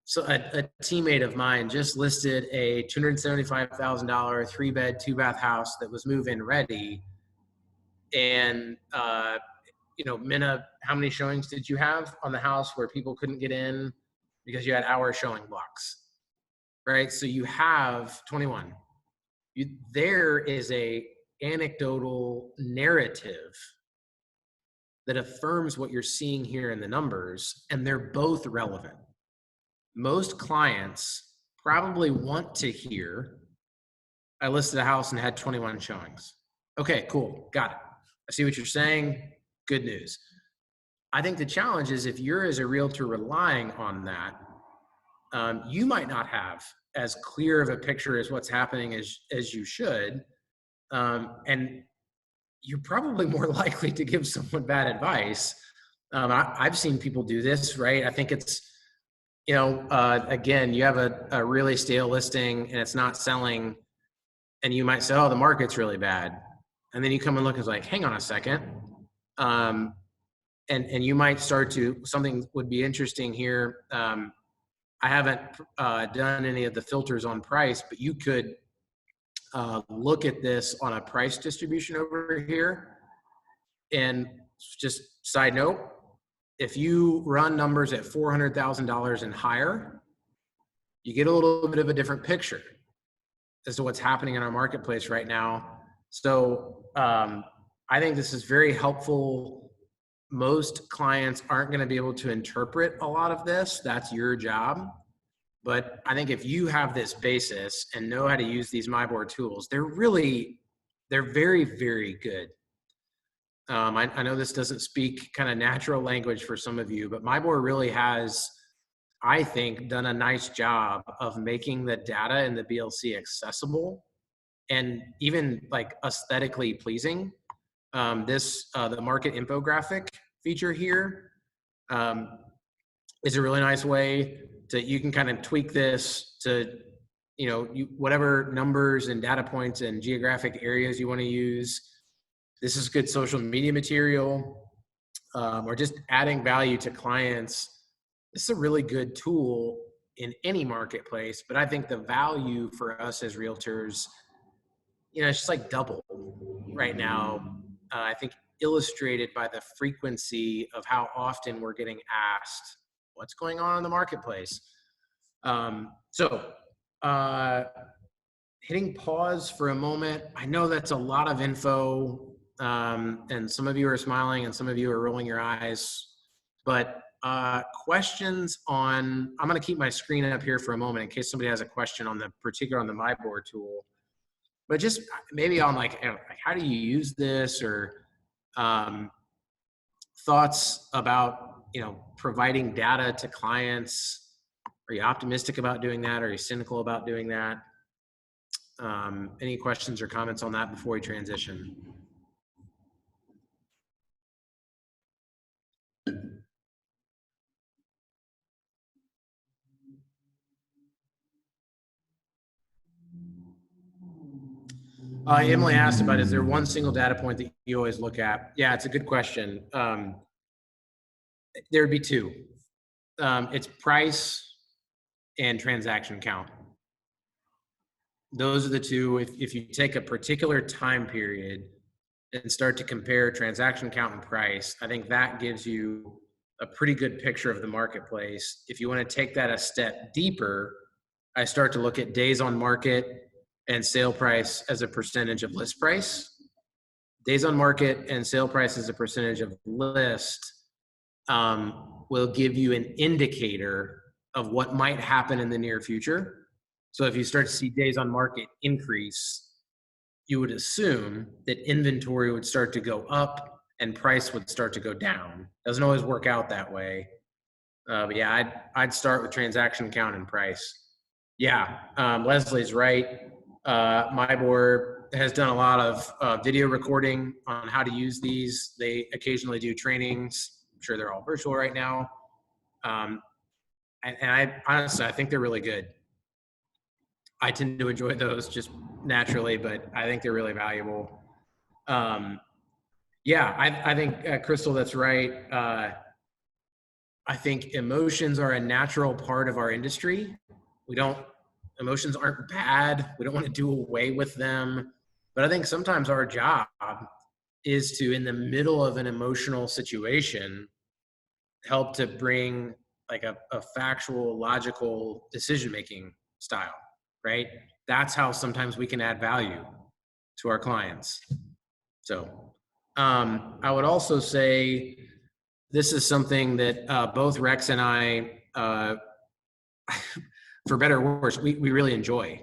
So a teammate of mine just listed a $275,000 3-bed, 2-bath house that was move-in ready. And, Minna, how many showings did you have on the house where people couldn't get in because you had hour showing blocks, right? So you have 21. There is a anecdotal narrative that affirms what you're seeing here in the numbers, and they're both relevant. Most clients probably want to hear, I listed a house and had 21 showings. Okay, cool, got it. I see what you're saying, good news. I think the challenge is if you're as a realtor relying on that, you might not have as clear of a picture as what's happening as you should. And you're probably more likely to give someone bad advice. I've seen people do this, right? I think it's again, you have a really stale listing and it's not selling, and you might say, oh, the market's really bad. And then you come and look and it's like, hang on a second. And you might start to, something would be interesting here. I haven't done any of the filters on price, but you could look at this on a price distribution over here. And just side note, if you run numbers at $400,000 and higher, you get a little bit of a different picture as to what's happening in our marketplace right now. So I think this is very helpful. Most clients aren't going to be able to interpret a lot of this. That's your job. But I think if you have this basis and know how to use these MyBoard tools, they're very, very good. I know this doesn't speak kind of natural language for some of you, but MyBoard really has, I think, done a nice job of making the data in the BLC accessible and even like aesthetically pleasing. The market infographic feature here is a really nice way to, you can kind of tweak this to, whatever numbers and data points and geographic areas you want to use. This is good social media material, or just adding value to clients. This is a really good tool in any marketplace, but I think the value for us as realtors, it's just like double right now. I think illustrated by the frequency of how often we're getting asked what's going on in the marketplace. Hitting pause for a moment. I know that's a lot of info, and some of you are smiling and some of you are rolling your eyes, but questions on, I'm going to keep my screen up here for a moment in case somebody has a question on the MyBoard tool, but just maybe on like how do you use this, or thoughts about, providing data to clients. Are you optimistic about doing that? Are you cynical about doing that? Any questions or comments on that before we transition? Emily asked about, is there one single data point that you always look at? Yeah, it's a good question. There'd be two. It's price and transaction count. Those are the two. If you take a particular time period and start to compare transaction count and price, I think that gives you a pretty good picture of the marketplace. If you want to take that a step deeper, I start to look at days on market and sale price as a percentage of list price. Days on market and sale price as a percentage of list will give you an indicator of what might happen in the near future. So if you start to see days on market increase, you would assume that inventory would start to go up and price would start to go down. Doesn't always work out that way. But yeah, I'd start with transaction count and price. Yeah, Leslie's right. MyBoard has done a lot of video recording on how to use these. They occasionally do trainings. I'm sure they're all virtual right now. And I honestly, I think they're really good. I tend to enjoy those just naturally, but I think they're really valuable. Yeah, I think, Crystal, that's right. I think emotions are a natural part of our industry. Emotions aren't bad. We don't want to do away with them. But I think sometimes our job is to, in the middle of an emotional situation, help to bring like a factual, logical decision-making style, right? That's how sometimes we can add value to our clients. So I would also say this is something that both Rex and I, for better or worse, we really enjoy.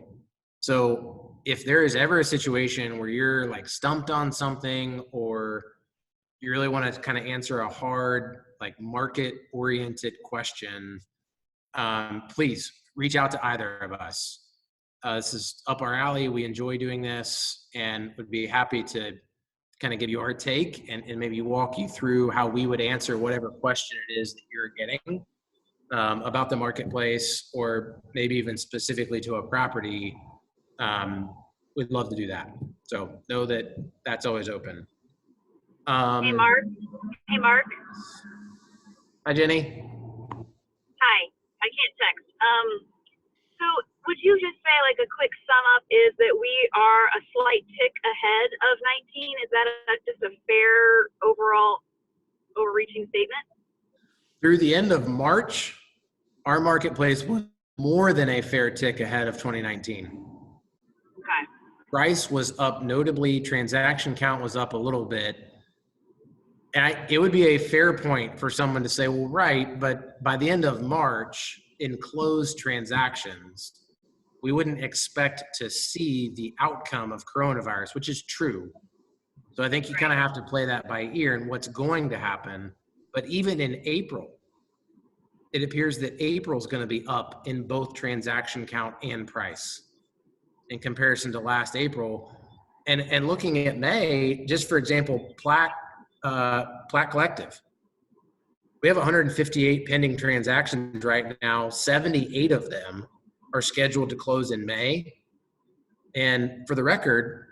So if there is ever a situation where you're like stumped on something, or you really want to kind of answer a hard, like market-oriented question, please reach out to either of us. This is up our alley. We enjoy doing this and would be happy to kind of give you our take and maybe walk you through how we would answer whatever question it is that you're getting. about the marketplace, or maybe even specifically to a property, we'd love to do that. So know that that's always open. Hey, Mark. Hey, Mark. Hi, Jenny. Hi. I can't text. So would you just say, like, a quick sum up is that we are a slight tick ahead of 19? Is that just a fair overall overreaching statement? Through the end of March, our marketplace was more than a fair tick ahead of 2019. Okay. Price was up notably, transaction count was up a little bit. And it would be a fair point for someone to say, well, right, but by the end of March, in closed transactions, we wouldn't expect to see the outcome of coronavirus, which is true. So I think you kind of have to play that by ear and what's going to happen. But even in April, it appears that April is going to be up in both transaction count and price in comparison to last April. And looking at May, just for example, Platt Collective. We have 158 pending transactions right now. 78 of them are scheduled to close in May. And for the record,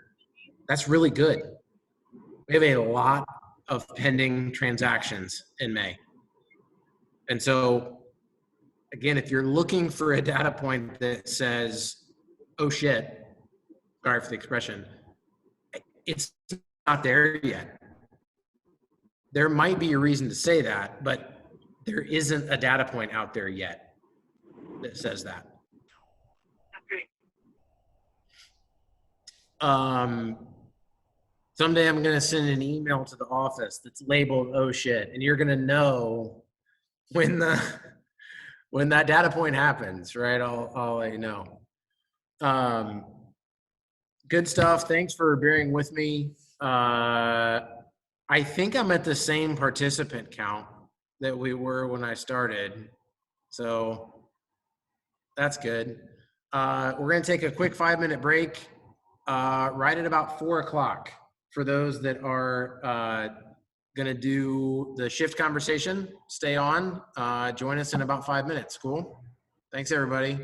that's really good. We have a lot of pending transactions in May. And so, again, if you're looking for a data point that says, oh shit, sorry for the expression, it's not there yet. There might be a reason to say that, but there isn't a data point out there yet that says that. Someday I'm going to send an email to the office that's labeled, oh shit, and you're going to know when that data point happens, right? I'll let you know. Good stuff. Thanks for bearing with me. I think I'm at the same participant count that we were when I started. So that's good. We're going to take a quick 5-minute break right at about 4 o'clock for those that are going to do the shift conversation. Stay on. Join us in about 5 minutes. Cool. Thanks, everybody.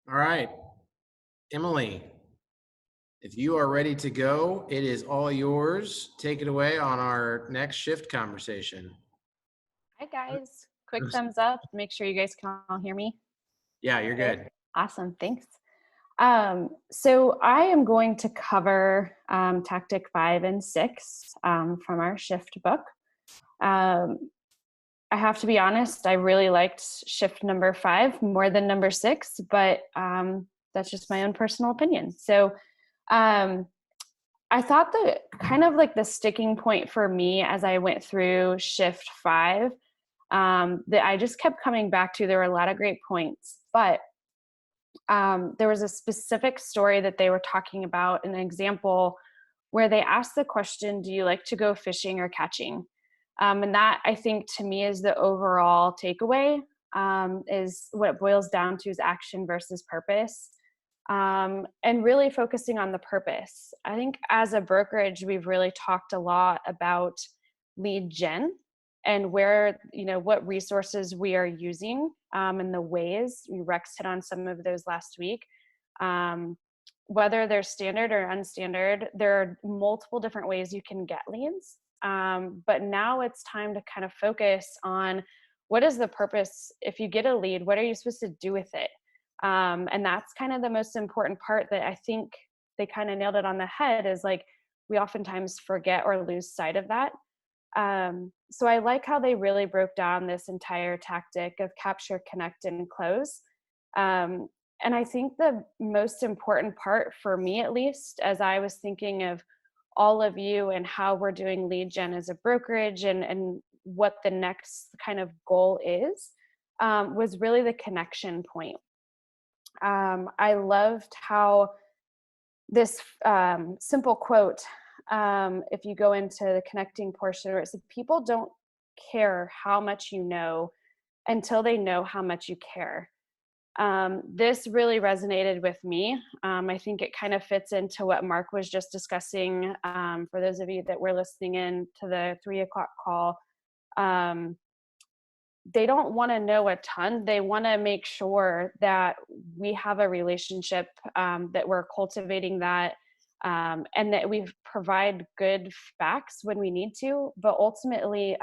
All right, Emily, if you are ready to go, it is all yours. Take it away on our next shift conversation. Hi guys, quick thumbs up. Make sure you guys can all hear me. Yeah, you're good. Awesome, thanks. So I am going to cover tactic 5 and 6 from our shift book. Um, I have to be honest, I really liked shift number 5 more than number 6, but that's just my own personal opinion. So um, I thought that kind of like the sticking point for me as I went through shift 5 that I just kept coming back to. There were a lot of great points, but there was a specific story that they were talking about, an example where they asked the question, do you like to go fishing or catching? And that, I think, to me is the overall takeaway, is what it boils down to is action versus purpose, and really focusing on the purpose. I think as a brokerage, we've really talked a lot about lead gen and where, what resources we are using, and the ways. Rex hit on some of those last week. Whether they're standard or unstandard, there are multiple different ways you can get leads. But now it's time to kind of focus on what is the purpose. If you get a lead, what are you supposed to do with it? And that's kind of the most important part that I think they kind of nailed it on the head, is like we oftentimes forget or lose sight of that. So I like how they really broke down this entire tactic of capture, connect, and close. And I think the most important part for me, at least, as I was thinking of all of you and how we're doing lead gen as a brokerage and what the next kind of goal is, was really the connection point. I loved how this simple quote, if you go into the connecting portion, where it said, people don't care how much you know until they know how much you care. This really resonated with me. I think it kind of fits into what Mark was just discussing. For those of you that were listening in to the 3:00 call, they don't want to know a ton. They want to make sure that we have a relationship, that we're cultivating that, and that we provide good facts when we need to. But ultimately,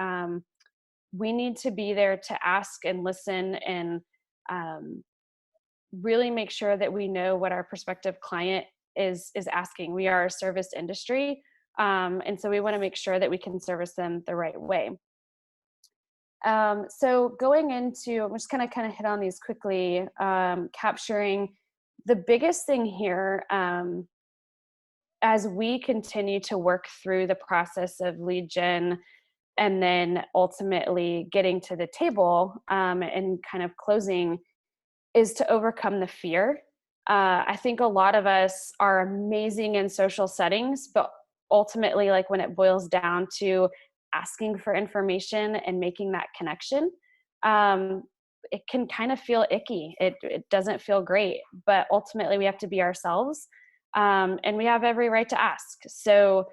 we need to be there to ask and listen and really make sure that we know what our prospective client is asking. We are a service industry, and so we want to make sure that we can service them the right way. So going into, I'm just kind of hit on these quickly. Capturing the biggest thing here, as we continue to work through the process of lead gen and then ultimately getting to the table, and kind of closing, is to overcome the fear. I think a lot of us are amazing in social settings, but ultimately, like when it boils down to asking for information and making that connection, it can kind of feel icky. It doesn't feel great, but ultimately we have to be ourselves, and we have every right to ask. So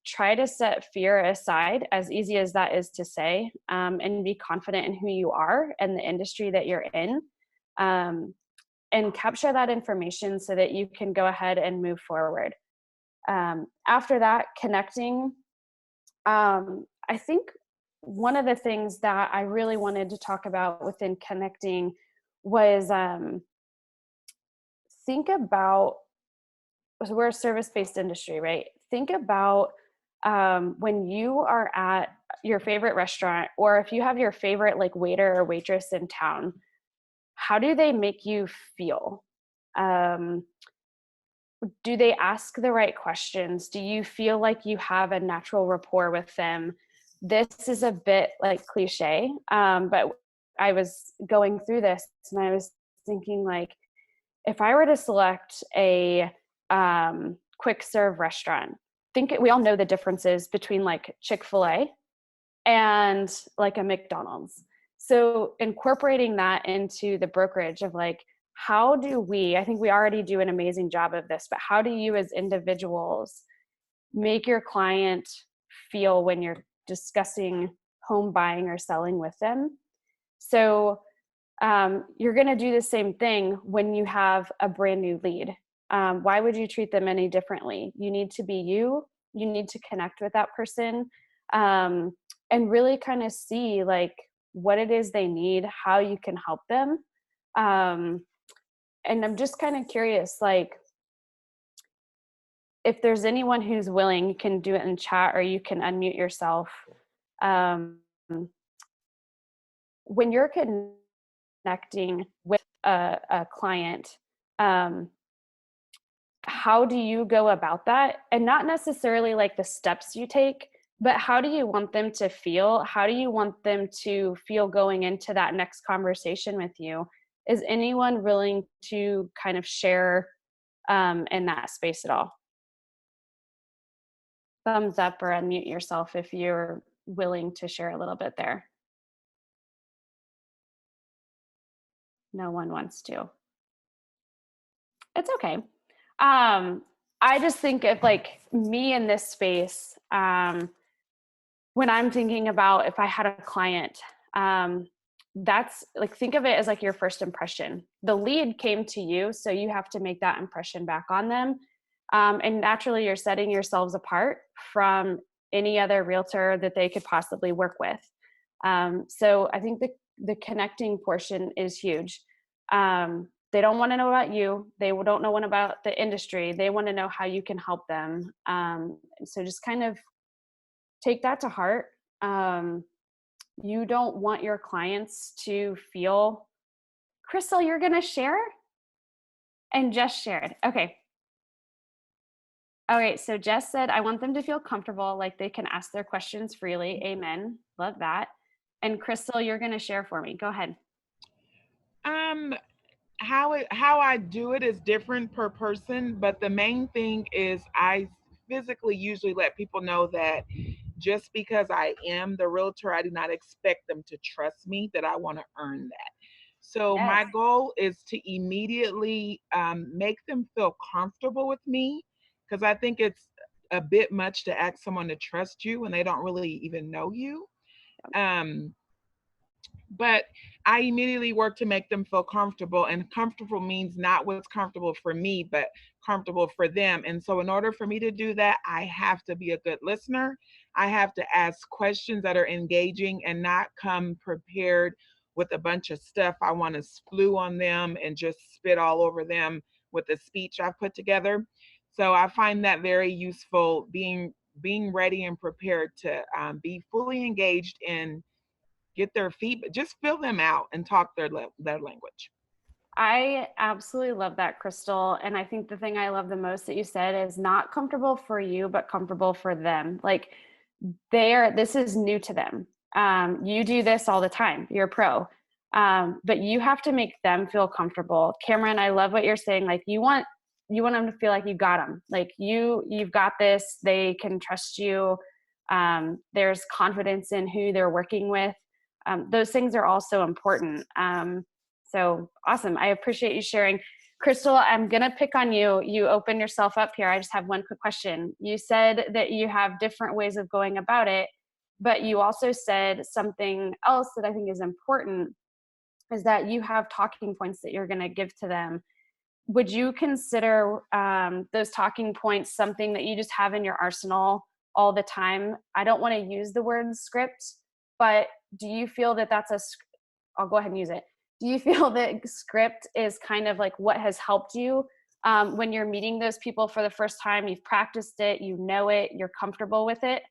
try to set fear aside, as easy as that is to say, and be confident in who you are and the industry that you're in, and capture that information so that you can go ahead and move forward. After that, connecting. I think one of the things that I really wanted to talk about within connecting was, think about, so we're a service-based industry, right? Think about when you are at your favorite restaurant, or if you have your favorite like waiter or waitress in town, how do they make you feel? Do they ask the right questions? Do you feel like you have a natural rapport with them? This is a bit like cliche, but I was going through this and I was thinking, like, if I were to select a quick serve restaurant, we all know the differences between like Chick-fil-A and like a McDonald's. So incorporating that into the brokerage of like, how do we, I think we already do an amazing job of this, but how do you as individuals make your client feel when you're discussing home buying or selling with them? So You're going to do the same thing when you have a brand new lead. Why would you treat them any differently? You need to be you. You need to connect with that person, and really kind of see like what it is they need, how you can help them. Um, and I'm just kind of curious, like, if there's anyone who's willing, you can do it in chat or you can unmute yourself. Um, when you're connecting with a client, um, how do you go about that? And not necessarily like the steps you take, but how do you want them to feel? How do you want them to feel going into that next conversation with you? Is anyone willing to kind of share in that space at all? Thumbs up or unmute yourself if you're willing to share a little bit there. No one wants to. It's okay. I just think of like me in this space, when I'm thinking about if I had a client, that's like, think of it as like your first impression. The lead came to you, so you have to make that impression back on them. And naturally, you're setting yourselves apart from any other realtor that they could possibly work with. So I think the connecting portion is huge. They don't want to know about you. They don't know about the industry. They want to know how you can help them. So just kind of take that to heart. You don't want your clients to feel, Crystal, you're going to share? And Jess shared. Okay. All right. So Jess said, I want them to feel comfortable, like they can ask their questions freely. Amen. Love that. And Crystal, you're going to share for me. Go ahead. How I do it is different per person, but the main thing is I physically usually let people know that just because I am the realtor, I do not expect them to trust me, that I want to earn that. So my Yes. goal is to immediately make them feel comfortable with me, because I think it's a bit much to ask someone to trust you when they don't really even know you. Um, but I immediately work to make them feel comfortable, and comfortable means not what's comfortable for me, but comfortable for them. And so in order for me to do that, I have to be a good listener. I have to ask questions that are engaging and not come prepared with a bunch of stuff I want to spew on them and just spit all over them with the speech I've put together. So I find that very useful, being ready and prepared to be fully engaged in, get their feedback, just fill them out and talk their language. I absolutely love that, Crystal. And I think the thing I love the most that you said is not comfortable for you, but comfortable for them. Like this is new to them. You do this all the time. You're a pro. But you have to make them feel comfortable. Cameron, I love what you're saying. Like you want them to feel like you got them. Like you've got this. They can trust you. There's confidence in who they're working with. Those things are also important. So awesome. I appreciate you sharing. Crystal, I'm going to pick on you. You open yourself up here. I just have one quick question. You said that you have different ways of going about it, but you also said something else that I think is important, is that you have talking points that you're going to give to them. Would you consider those talking points something that you just have in your arsenal all the time? I don't want to use the word script, but do you feel that I'll go ahead and use it. Do you feel that script is kind of like what has helped you when you're meeting those people for the first time? You've practiced it, you know it, you're comfortable with it?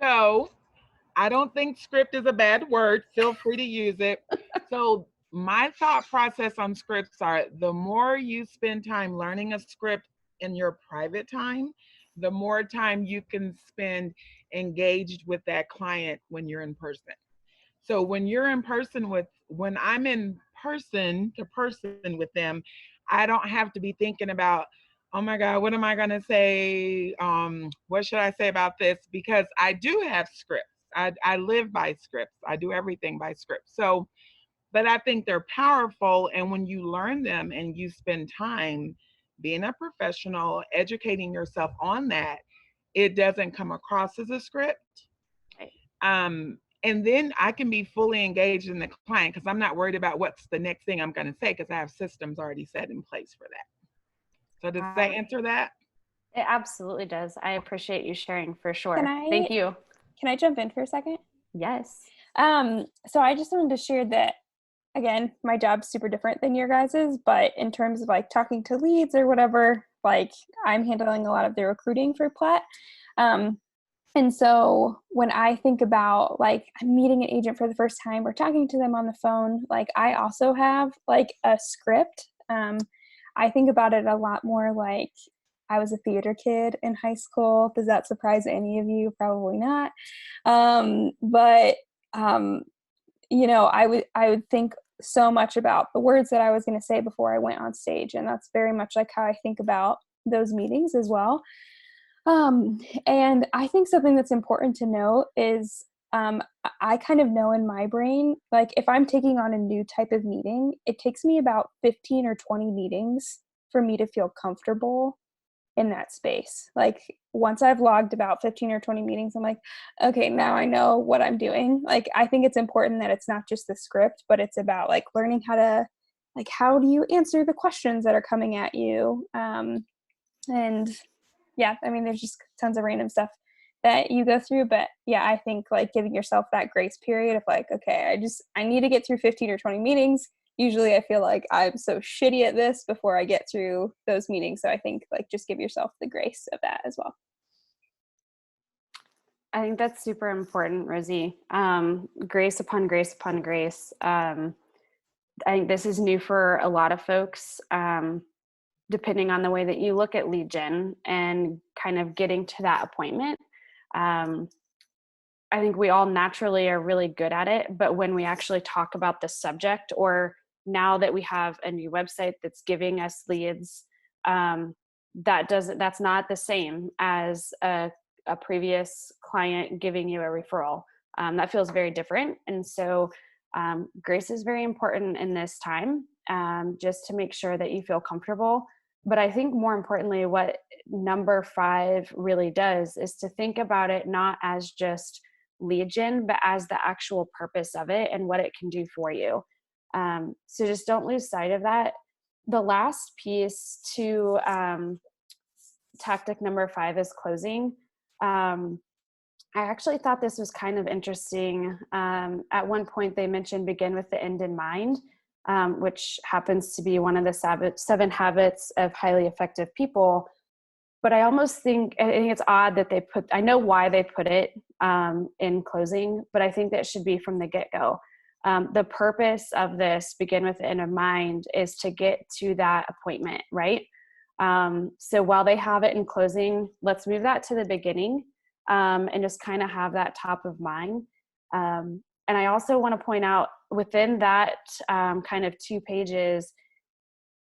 So I don't think script is a bad word. Feel free to use it. So my thought process on scripts are, the more you spend time learning a script in your private time, the more time you can spend engaged with that client when you're in person. So when I'm in person to person with them, I don't have to be thinking about, oh my God, what am I going to say? What should I say about this? Because I do have scripts. I live by scripts. I do everything by scripts. So, but I think they're powerful. And when you learn them and you spend time being a professional, educating yourself on that, it doesn't come across as a script. Right. And then I can be fully engaged in the client because I'm not worried about what's the next thing I'm going to say because I have systems already set in place for that. So does that answer that? It absolutely does. I appreciate you sharing for sure. Can I- Thank you. Can I jump in for a second? Yes. So I just wanted to share that, again, my job's super different than your guys's, but in terms of like talking to leads or whatever, like I'm handling a lot of the recruiting for Platt. And so when I think about like I'm meeting an agent for the first time or talking to them on the phone, like I also have like a script. I think about it a lot more like I was a theater kid in high school. Does that surprise any of you? Probably not. But you know, I would think so much about the words that I was going to say before I went on stage, and that's very much like how I think about those meetings as well. And I think something that's important to know is I kind of know in my brain, like if I'm taking on a new type of meeting, it takes me about 15 or 20 meetings for me to feel comfortable in that space. Like once I've logged about 15 or 20 meetings, I'm like, okay, now I know what I'm doing. Like I think it's important that it's not just the script, but it's about like learning how to, like, how do you answer the questions that are coming at you? And yeah, I mean, there's just tons of random stuff that you go through, but yeah, I think like giving yourself that grace period of like, okay, I need to get through 15 or 20 meetings. Usually I feel like I'm so shitty at this before I get through those meetings. So I think like just give yourself the grace of that as well. I think that's super important, Rosie. Grace upon grace upon grace. I think this is new for a lot of folks, depending on the way that you look at lead gen and kind of getting to that appointment. I think we all naturally are really good at it, but when we actually talk about the subject, or now that we have a new website that's giving us leads, that's not the same as a previous client giving you a referral. That feels very different. And so grace is very important in this time, just to make sure that you feel comfortable. But I think more importantly, what number 5 really does is to think about it not as just lead gen, but as the actual purpose of it and what it can do for you. So just don't lose sight of that. The last piece to tactic number 5 is closing. I actually thought this was kind of interesting. At one point, they mentioned begin with the end in mind, which happens to be one of the 7 habits of highly effective people. But I almost think it's odd that I know why they put it in closing, but I think that should be from the get-go. The purpose of this, begin with the end in mind, is to get to that appointment, right? So while they have it in closing, let's move that to the beginning and just kind of have that top of mind. And I also want to point out within that kind of 2 pages,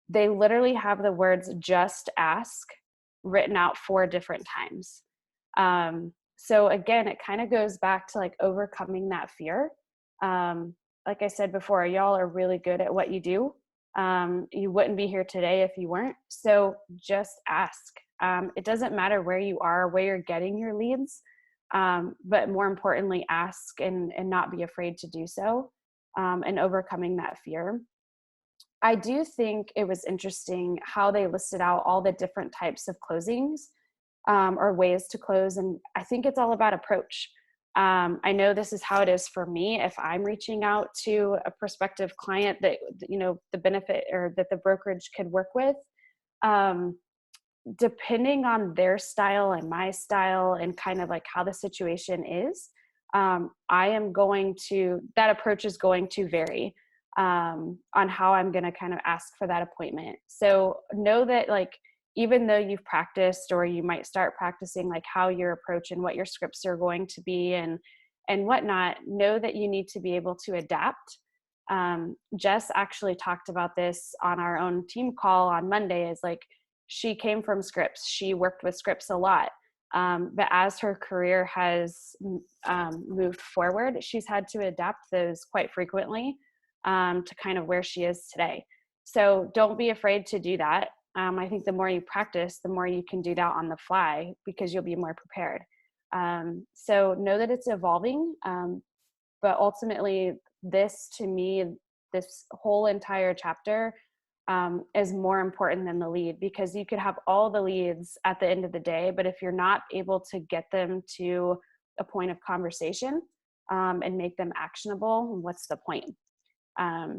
they literally have the words just ask written out 4 different times. So again, it kind of goes back to like overcoming that fear. Like I said before, y'all are really good at what you do. You wouldn't be here today if you weren't. So just ask. It doesn't matter where you are, where you're getting your leads, but more importantly, ask and not be afraid to do so, and overcoming that fear. I do think it was interesting how they listed out all the different types of closings or ways to close. And I think it's all about approach. I know this is how it is for me. If I'm reaching out to a prospective client that, you know, the benefit or that the brokerage could work with, depending on their style and my style and kind of like how the situation is, that approach is going to vary on how I'm going to kind of ask for that appointment. So know that, like, even though you've practiced, or you might start practicing like how your approach and what your scripts are going to be and whatnot, know that you need to be able to adapt. Jess actually talked about this on our own team call on Monday, is like, she came from scripts. She worked with scripts a lot. But as her career has moved forward, she's had to adapt those quite frequently to kind of where she is today. So don't be afraid to do that. I think the more you practice, the more you can do that on the fly, because you'll be more prepared. So know that it's evolving. But ultimately, this to me, this whole entire chapter is more important than the lead, because you could have all the leads at the end of the day, but if you're not able to get them to a point of conversation and make them actionable, what's the point?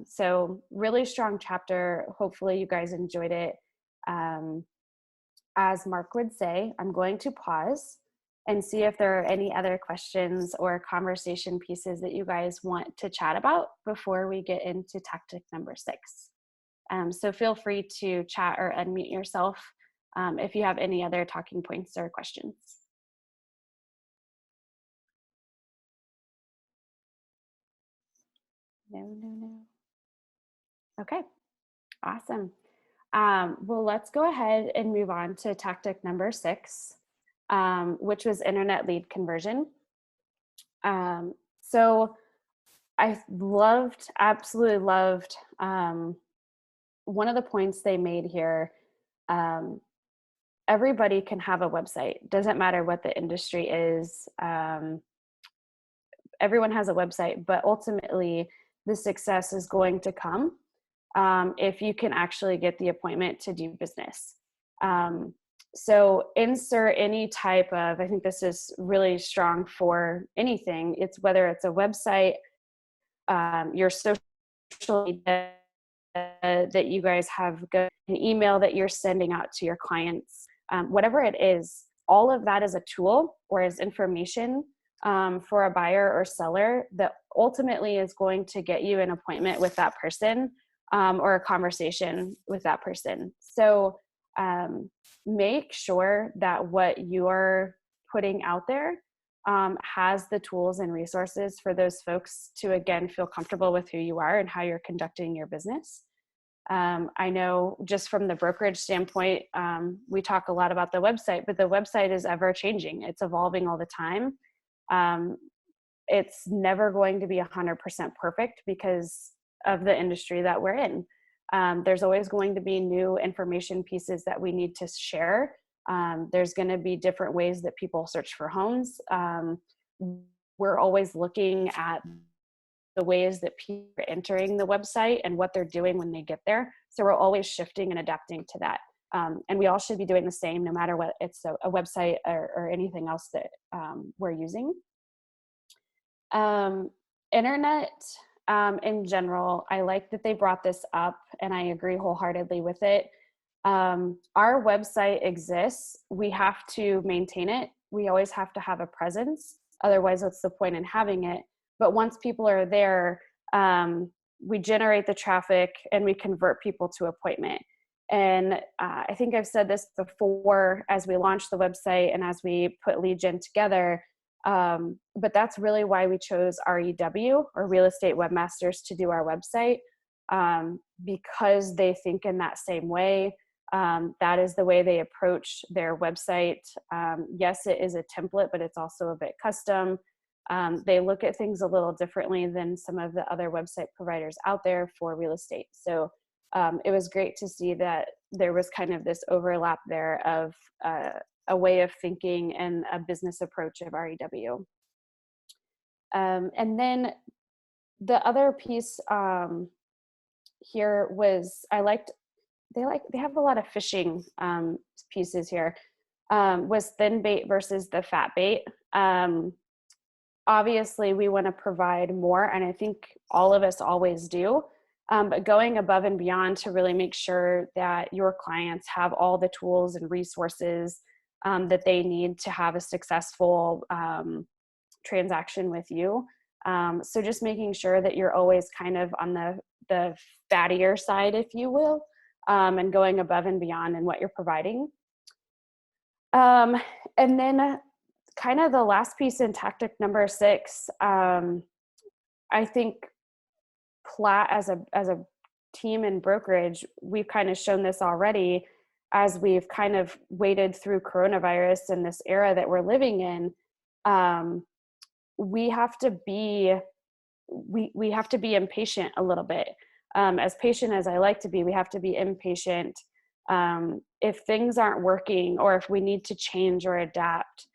So really strong chapter. Hopefully you guys enjoyed it. As Mark would say, I'm going to pause and see if there are any other questions or conversation pieces that you guys want to chat about before we get into tactic number 6. So feel free to chat or unmute yourself if you have any other talking points or questions. No. Okay, awesome. Well, let's go ahead and move on to tactic number 6, which was internet lead conversion. So I absolutely loved one of the points they made here. Everybody can have a website. Doesn't matter what the industry is. Everyone has a website, but ultimately the success is going to come if you can actually get the appointment to do business. So insert any type of, I think this is really strong for anything. It's whether it's a website, your social media that you guys have, an email that you're sending out to your clients, whatever it is, all of that is a tool or is information for a buyer or seller that ultimately is going to get you an appointment with that person or a conversation with that person. So make sure that what you're putting out there has the tools and resources for those folks to, again, feel comfortable with who you are and how you're conducting your business. I know just from the brokerage standpoint, we talk a lot about the website, but the website is ever changing. It's evolving all the time. It's never going to be 100% perfect because of the industry that we're in. There's always going to be new information pieces that we need to share. There's going to be different ways that people search for homes. We're always looking at the ways that people are entering the website and what they're doing when they get there. So we're always shifting and adapting to that. And we all should be doing the same, no matter what it's a website or anything else that we're using. Internet in general, I like that they brought this up, and I agree wholeheartedly with it. Our website exists. We have to maintain it. We always have to have a presence. Otherwise, what's the point in having it? But once people are there, we generate the traffic and we convert people to appointment. And I think I've said this before as we launched the website and as we put lead gen together, but that's really why we chose REW, or Real Estate Webmasters, to do our website, because they think in that same way. That is the way they approach their website. Yes, it is a template, but it's also a bit custom. They look at things a little differently than some of the other website providers out there for real estate. So it was great to see that there was kind of this overlap there of a way of thinking and a business approach of REW. And then the other piece here was, they have a lot of fishing pieces here, was thin bait versus the fat bait. Obviously we want to provide more, and I think all of us always do, but going above and beyond to really make sure that your clients have all the tools and resources that they need to have a successful transaction with you. So just making sure that you're always kind of on the fattier side, if you will, and going above and beyond in what you're providing. And then kind of the last piece in tactic number 6, I think Platt as a team in brokerage, we've kind of shown this already as we've kind of waded through coronavirus and this era that we're living in. We have to be impatient a little bit. As patient as I like to be, we have to be impatient. If things aren't working or if we need to change or adapt,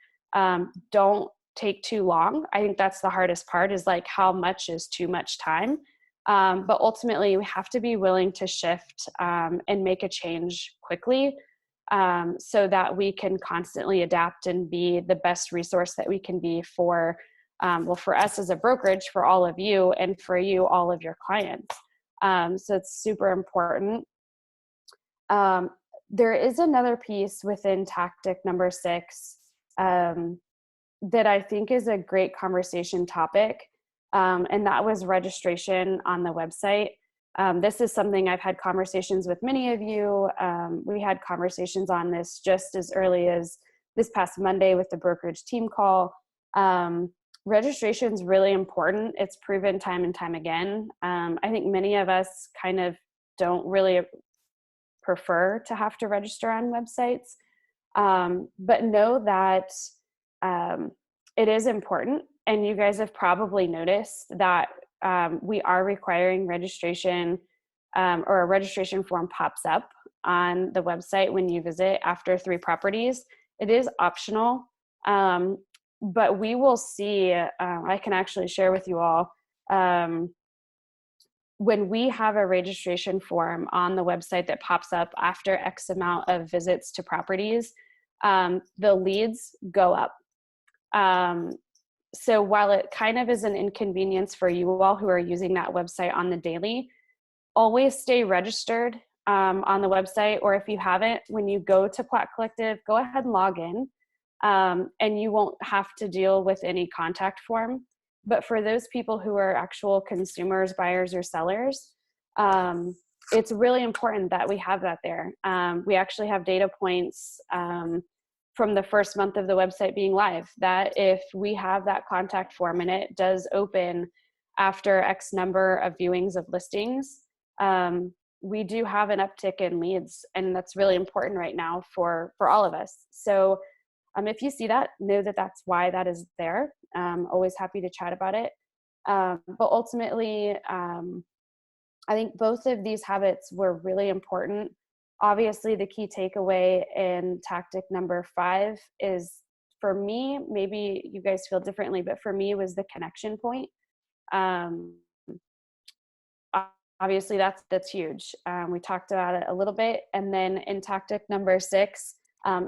don't take too long. I think that's the hardest part, is like, how much is too much time? But ultimately we have to be willing to shift and make a change quickly, so that we can constantly adapt and be the best resource that we can be for, well, for us as a brokerage, for all of you, and for you, all of your clients. So it's super important. There is another piece within tactic number 6 that I think is a great conversation topic, and that was registration on the website. This is something I've had conversations with many of you. We had conversations on this just as early as this past Monday with the brokerage team call. Registration is really important. It's proven time and time again. I think many of us kind of don't really prefer to have to register on websites, but know that it is important. And you guys have probably noticed that we are requiring registration, or a registration form pops up on the website when you visit after 3 properties. It is optional, but we will see, I can actually share with you all, when we have a registration form on the website that pops up after X amount of visits to properties, the leads go up. So while it kind of is an inconvenience for you all who are using that website on the daily, always stay registered on the website. Or if you haven't, when you go to Platt Collective, go ahead and log in, and you won't have to deal with any contact form. But for those people who are actual consumers, buyers, or sellers, it's really important that we have that there. We actually have data points from the first month of the website being live, that if we have that contact form and it does open after X number of viewings of listings, we do have an uptick in leads, and that's really important right now for all of us. So if you see that, know that that's why that is there. Always happy to chat about it. But ultimately, I think both of these habits were really important. Obviously, the key takeaway in tactic number 5 is, for me, maybe you guys feel differently, but for me, was the connection point. Obviously, that's huge. We talked about it a little bit. And then in tactic number 6,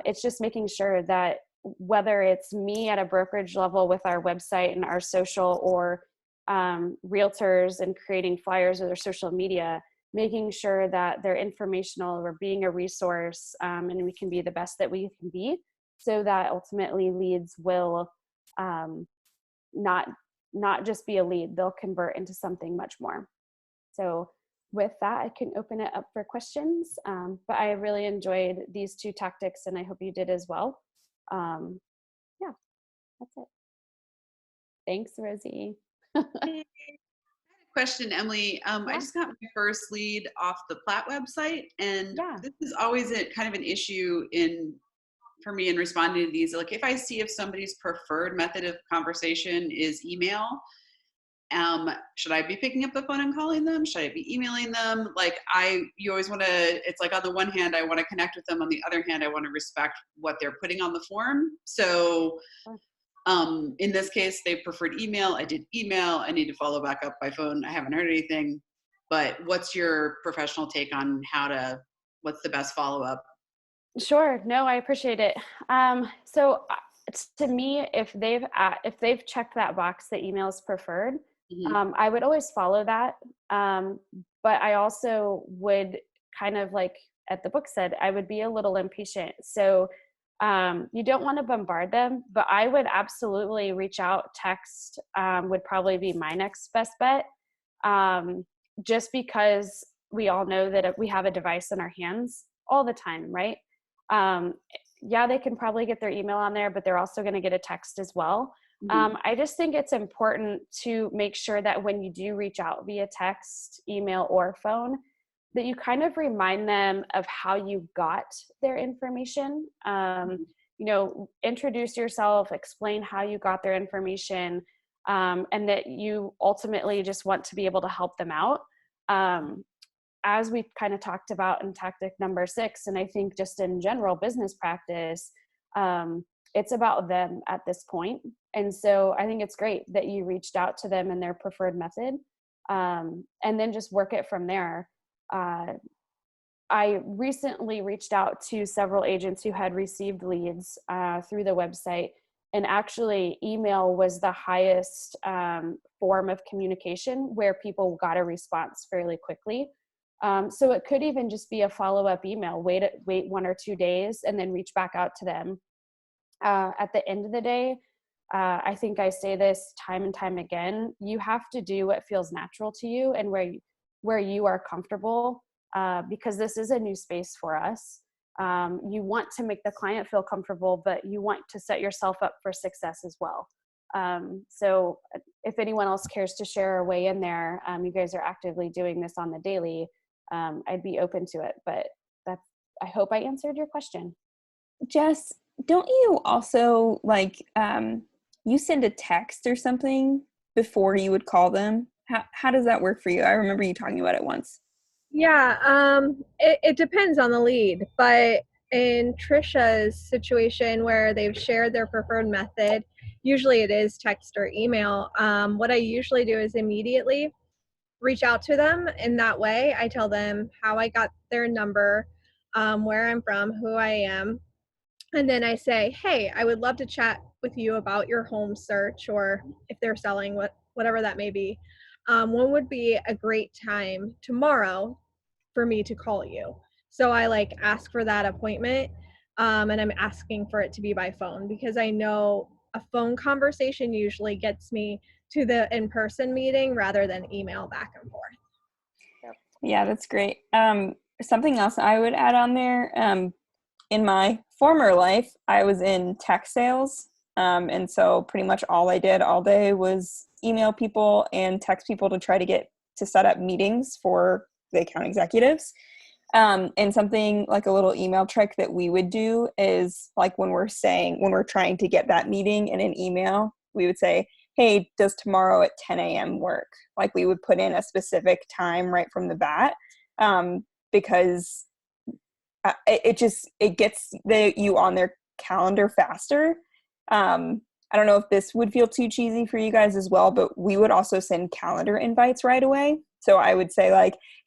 it's just making sure that whether it's me at a brokerage level with our website and our social, or realtors and creating flyers or their social media, making sure that they're informational, we're being a resource, and we can be the best that we can be, so that ultimately leads will not just be a lead, they'll convert into something much more. So with that, I can open it up for questions, but I really enjoyed these 2 tactics, and I hope you did as well. Yeah, that's it. Thanks, Rosie. Question, Emily. I just got my first lead off the Platt website, and this is always kind of an issue for me in responding to these. Like, if I see if somebody's preferred method of conversation is email, should I be picking up the phone and calling them? Should I be emailing them? Like, you always want to, it's like, on the one hand, I want to connect with them. On the other hand, I want to respect what they're putting on the form. So in this case, they preferred email. I did email. I need to follow back up by phone. I haven't heard anything, but what's your professional take on what's the best follow-up? Sure. No, I appreciate it. So to me, if they've checked that box, that email is preferred, I would always follow that. But I also would kind of, like at the book said, I would be a little impatient. So you don't want to bombard them, but I would absolutely reach out. Text would probably be my next best bet, just because we all know that we have a device in our hands all the time, right? Yeah, they can probably get their email on there, but they're also going to get a text as well. I just think it's important to make sure that when you do reach out via text, email, or phone, that you kind of remind them of how you got their information. Introduce yourself, explain how you got their information, and that you ultimately just want to be able to help them out. As we kind of talked about in tactic number 6, and I think just in general business practice, it's about them at this point. And so I think it's great that you reached out to them and their preferred method, and then just work it from there. I recently reached out to several agents who had received leads through the website, and actually email was the highest form of communication where people got a response fairly quickly. So it could even just be a follow-up email, wait 1 or 2 days and then reach back out to them. At the end of the day, I think I say this time and time again, you have to do what feels natural to you and where you are comfortable, because this is a new space for us. You want to make the client feel comfortable, but you want to set yourself up for success as well. So if anyone else cares to share a way in there, you guys are actively doing this on the daily, I'd be open to it. But I hope I answered your question. Jess, don't you also you send a text or something before you would call them? How does that work for you? I remember you talking about it once. Yeah, it depends on the lead, but in Trisha's situation where they've shared their preferred method, usually it is text or email. What I usually do is immediately reach out to them in that way. I tell them how I got their number, where I'm from, who I am. And then I say, hey, I would love to chat with you about your home search, or if they're selling, whatever that may be. When would be a great time tomorrow for me to call you? So I ask for that appointment, and I'm asking for it to be by phone, because I know a phone conversation usually gets me to the in-person meeting rather than email back and forth. Yeah, that's great. Something else I would add on there, in my former life, I was in tech sales. And so pretty much all I did all day was email people and text people to try to get to set up meetings for the account executives. And something like a little email trick that we would do is when we're trying to get that meeting in an email, we would say, hey, does tomorrow at 10 a.m. work? We would put in a specific time right from the bat, because it gets you on their calendar faster. I don't know if this would feel too cheesy for you guys as well, but we would also send calendar invites right away. So I would say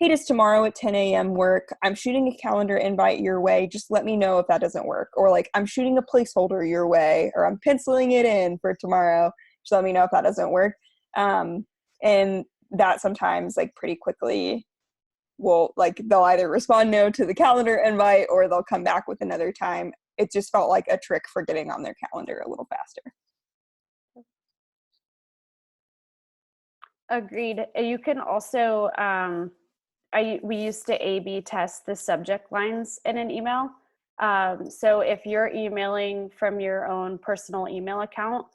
hey, does tomorrow at 10 a.m. work? I'm shooting a calendar invite your way. Just let me know if that doesn't work. Or I'm shooting a placeholder your way, or I'm penciling it in for tomorrow. Just let me know if that doesn't work. And that sometimes pretty quickly they'll either respond no to the calendar invite, or they'll come back with another time. It just felt like a trick for getting on their calendar a little faster. Agreed. You can also, we used to A/B test the subject lines in an email. So if you're emailing from your own personal email account,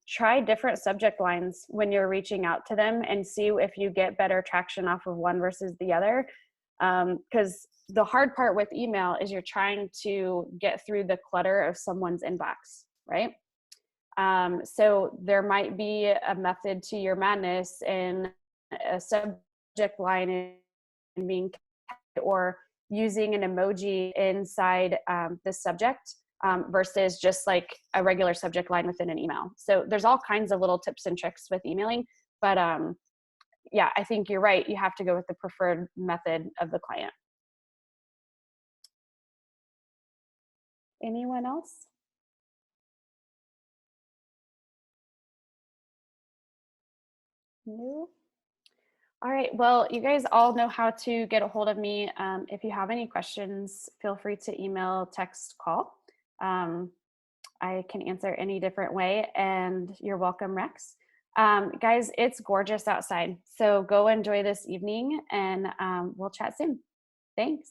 try different subject lines when you're reaching out to them and see if you get better traction off of one versus the other. Because the hard part with email is you're trying to get through the clutter of someone's inbox, right? So there might be a method to your madness in a subject line and being, or using an emoji inside the subject, versus just a regular subject line within an email. So there's all kinds of little tips and tricks with emailing, but yeah, I think you're right. You have to go with the preferred method of the client. Anyone else? No? All right, well, you guys all know how to get a hold of me. If you have any questions, feel free to email, text, call. I can answer any different way, and you're welcome, Rex. Guys, it's gorgeous outside, so go enjoy this evening, and we'll chat soon. Thanks.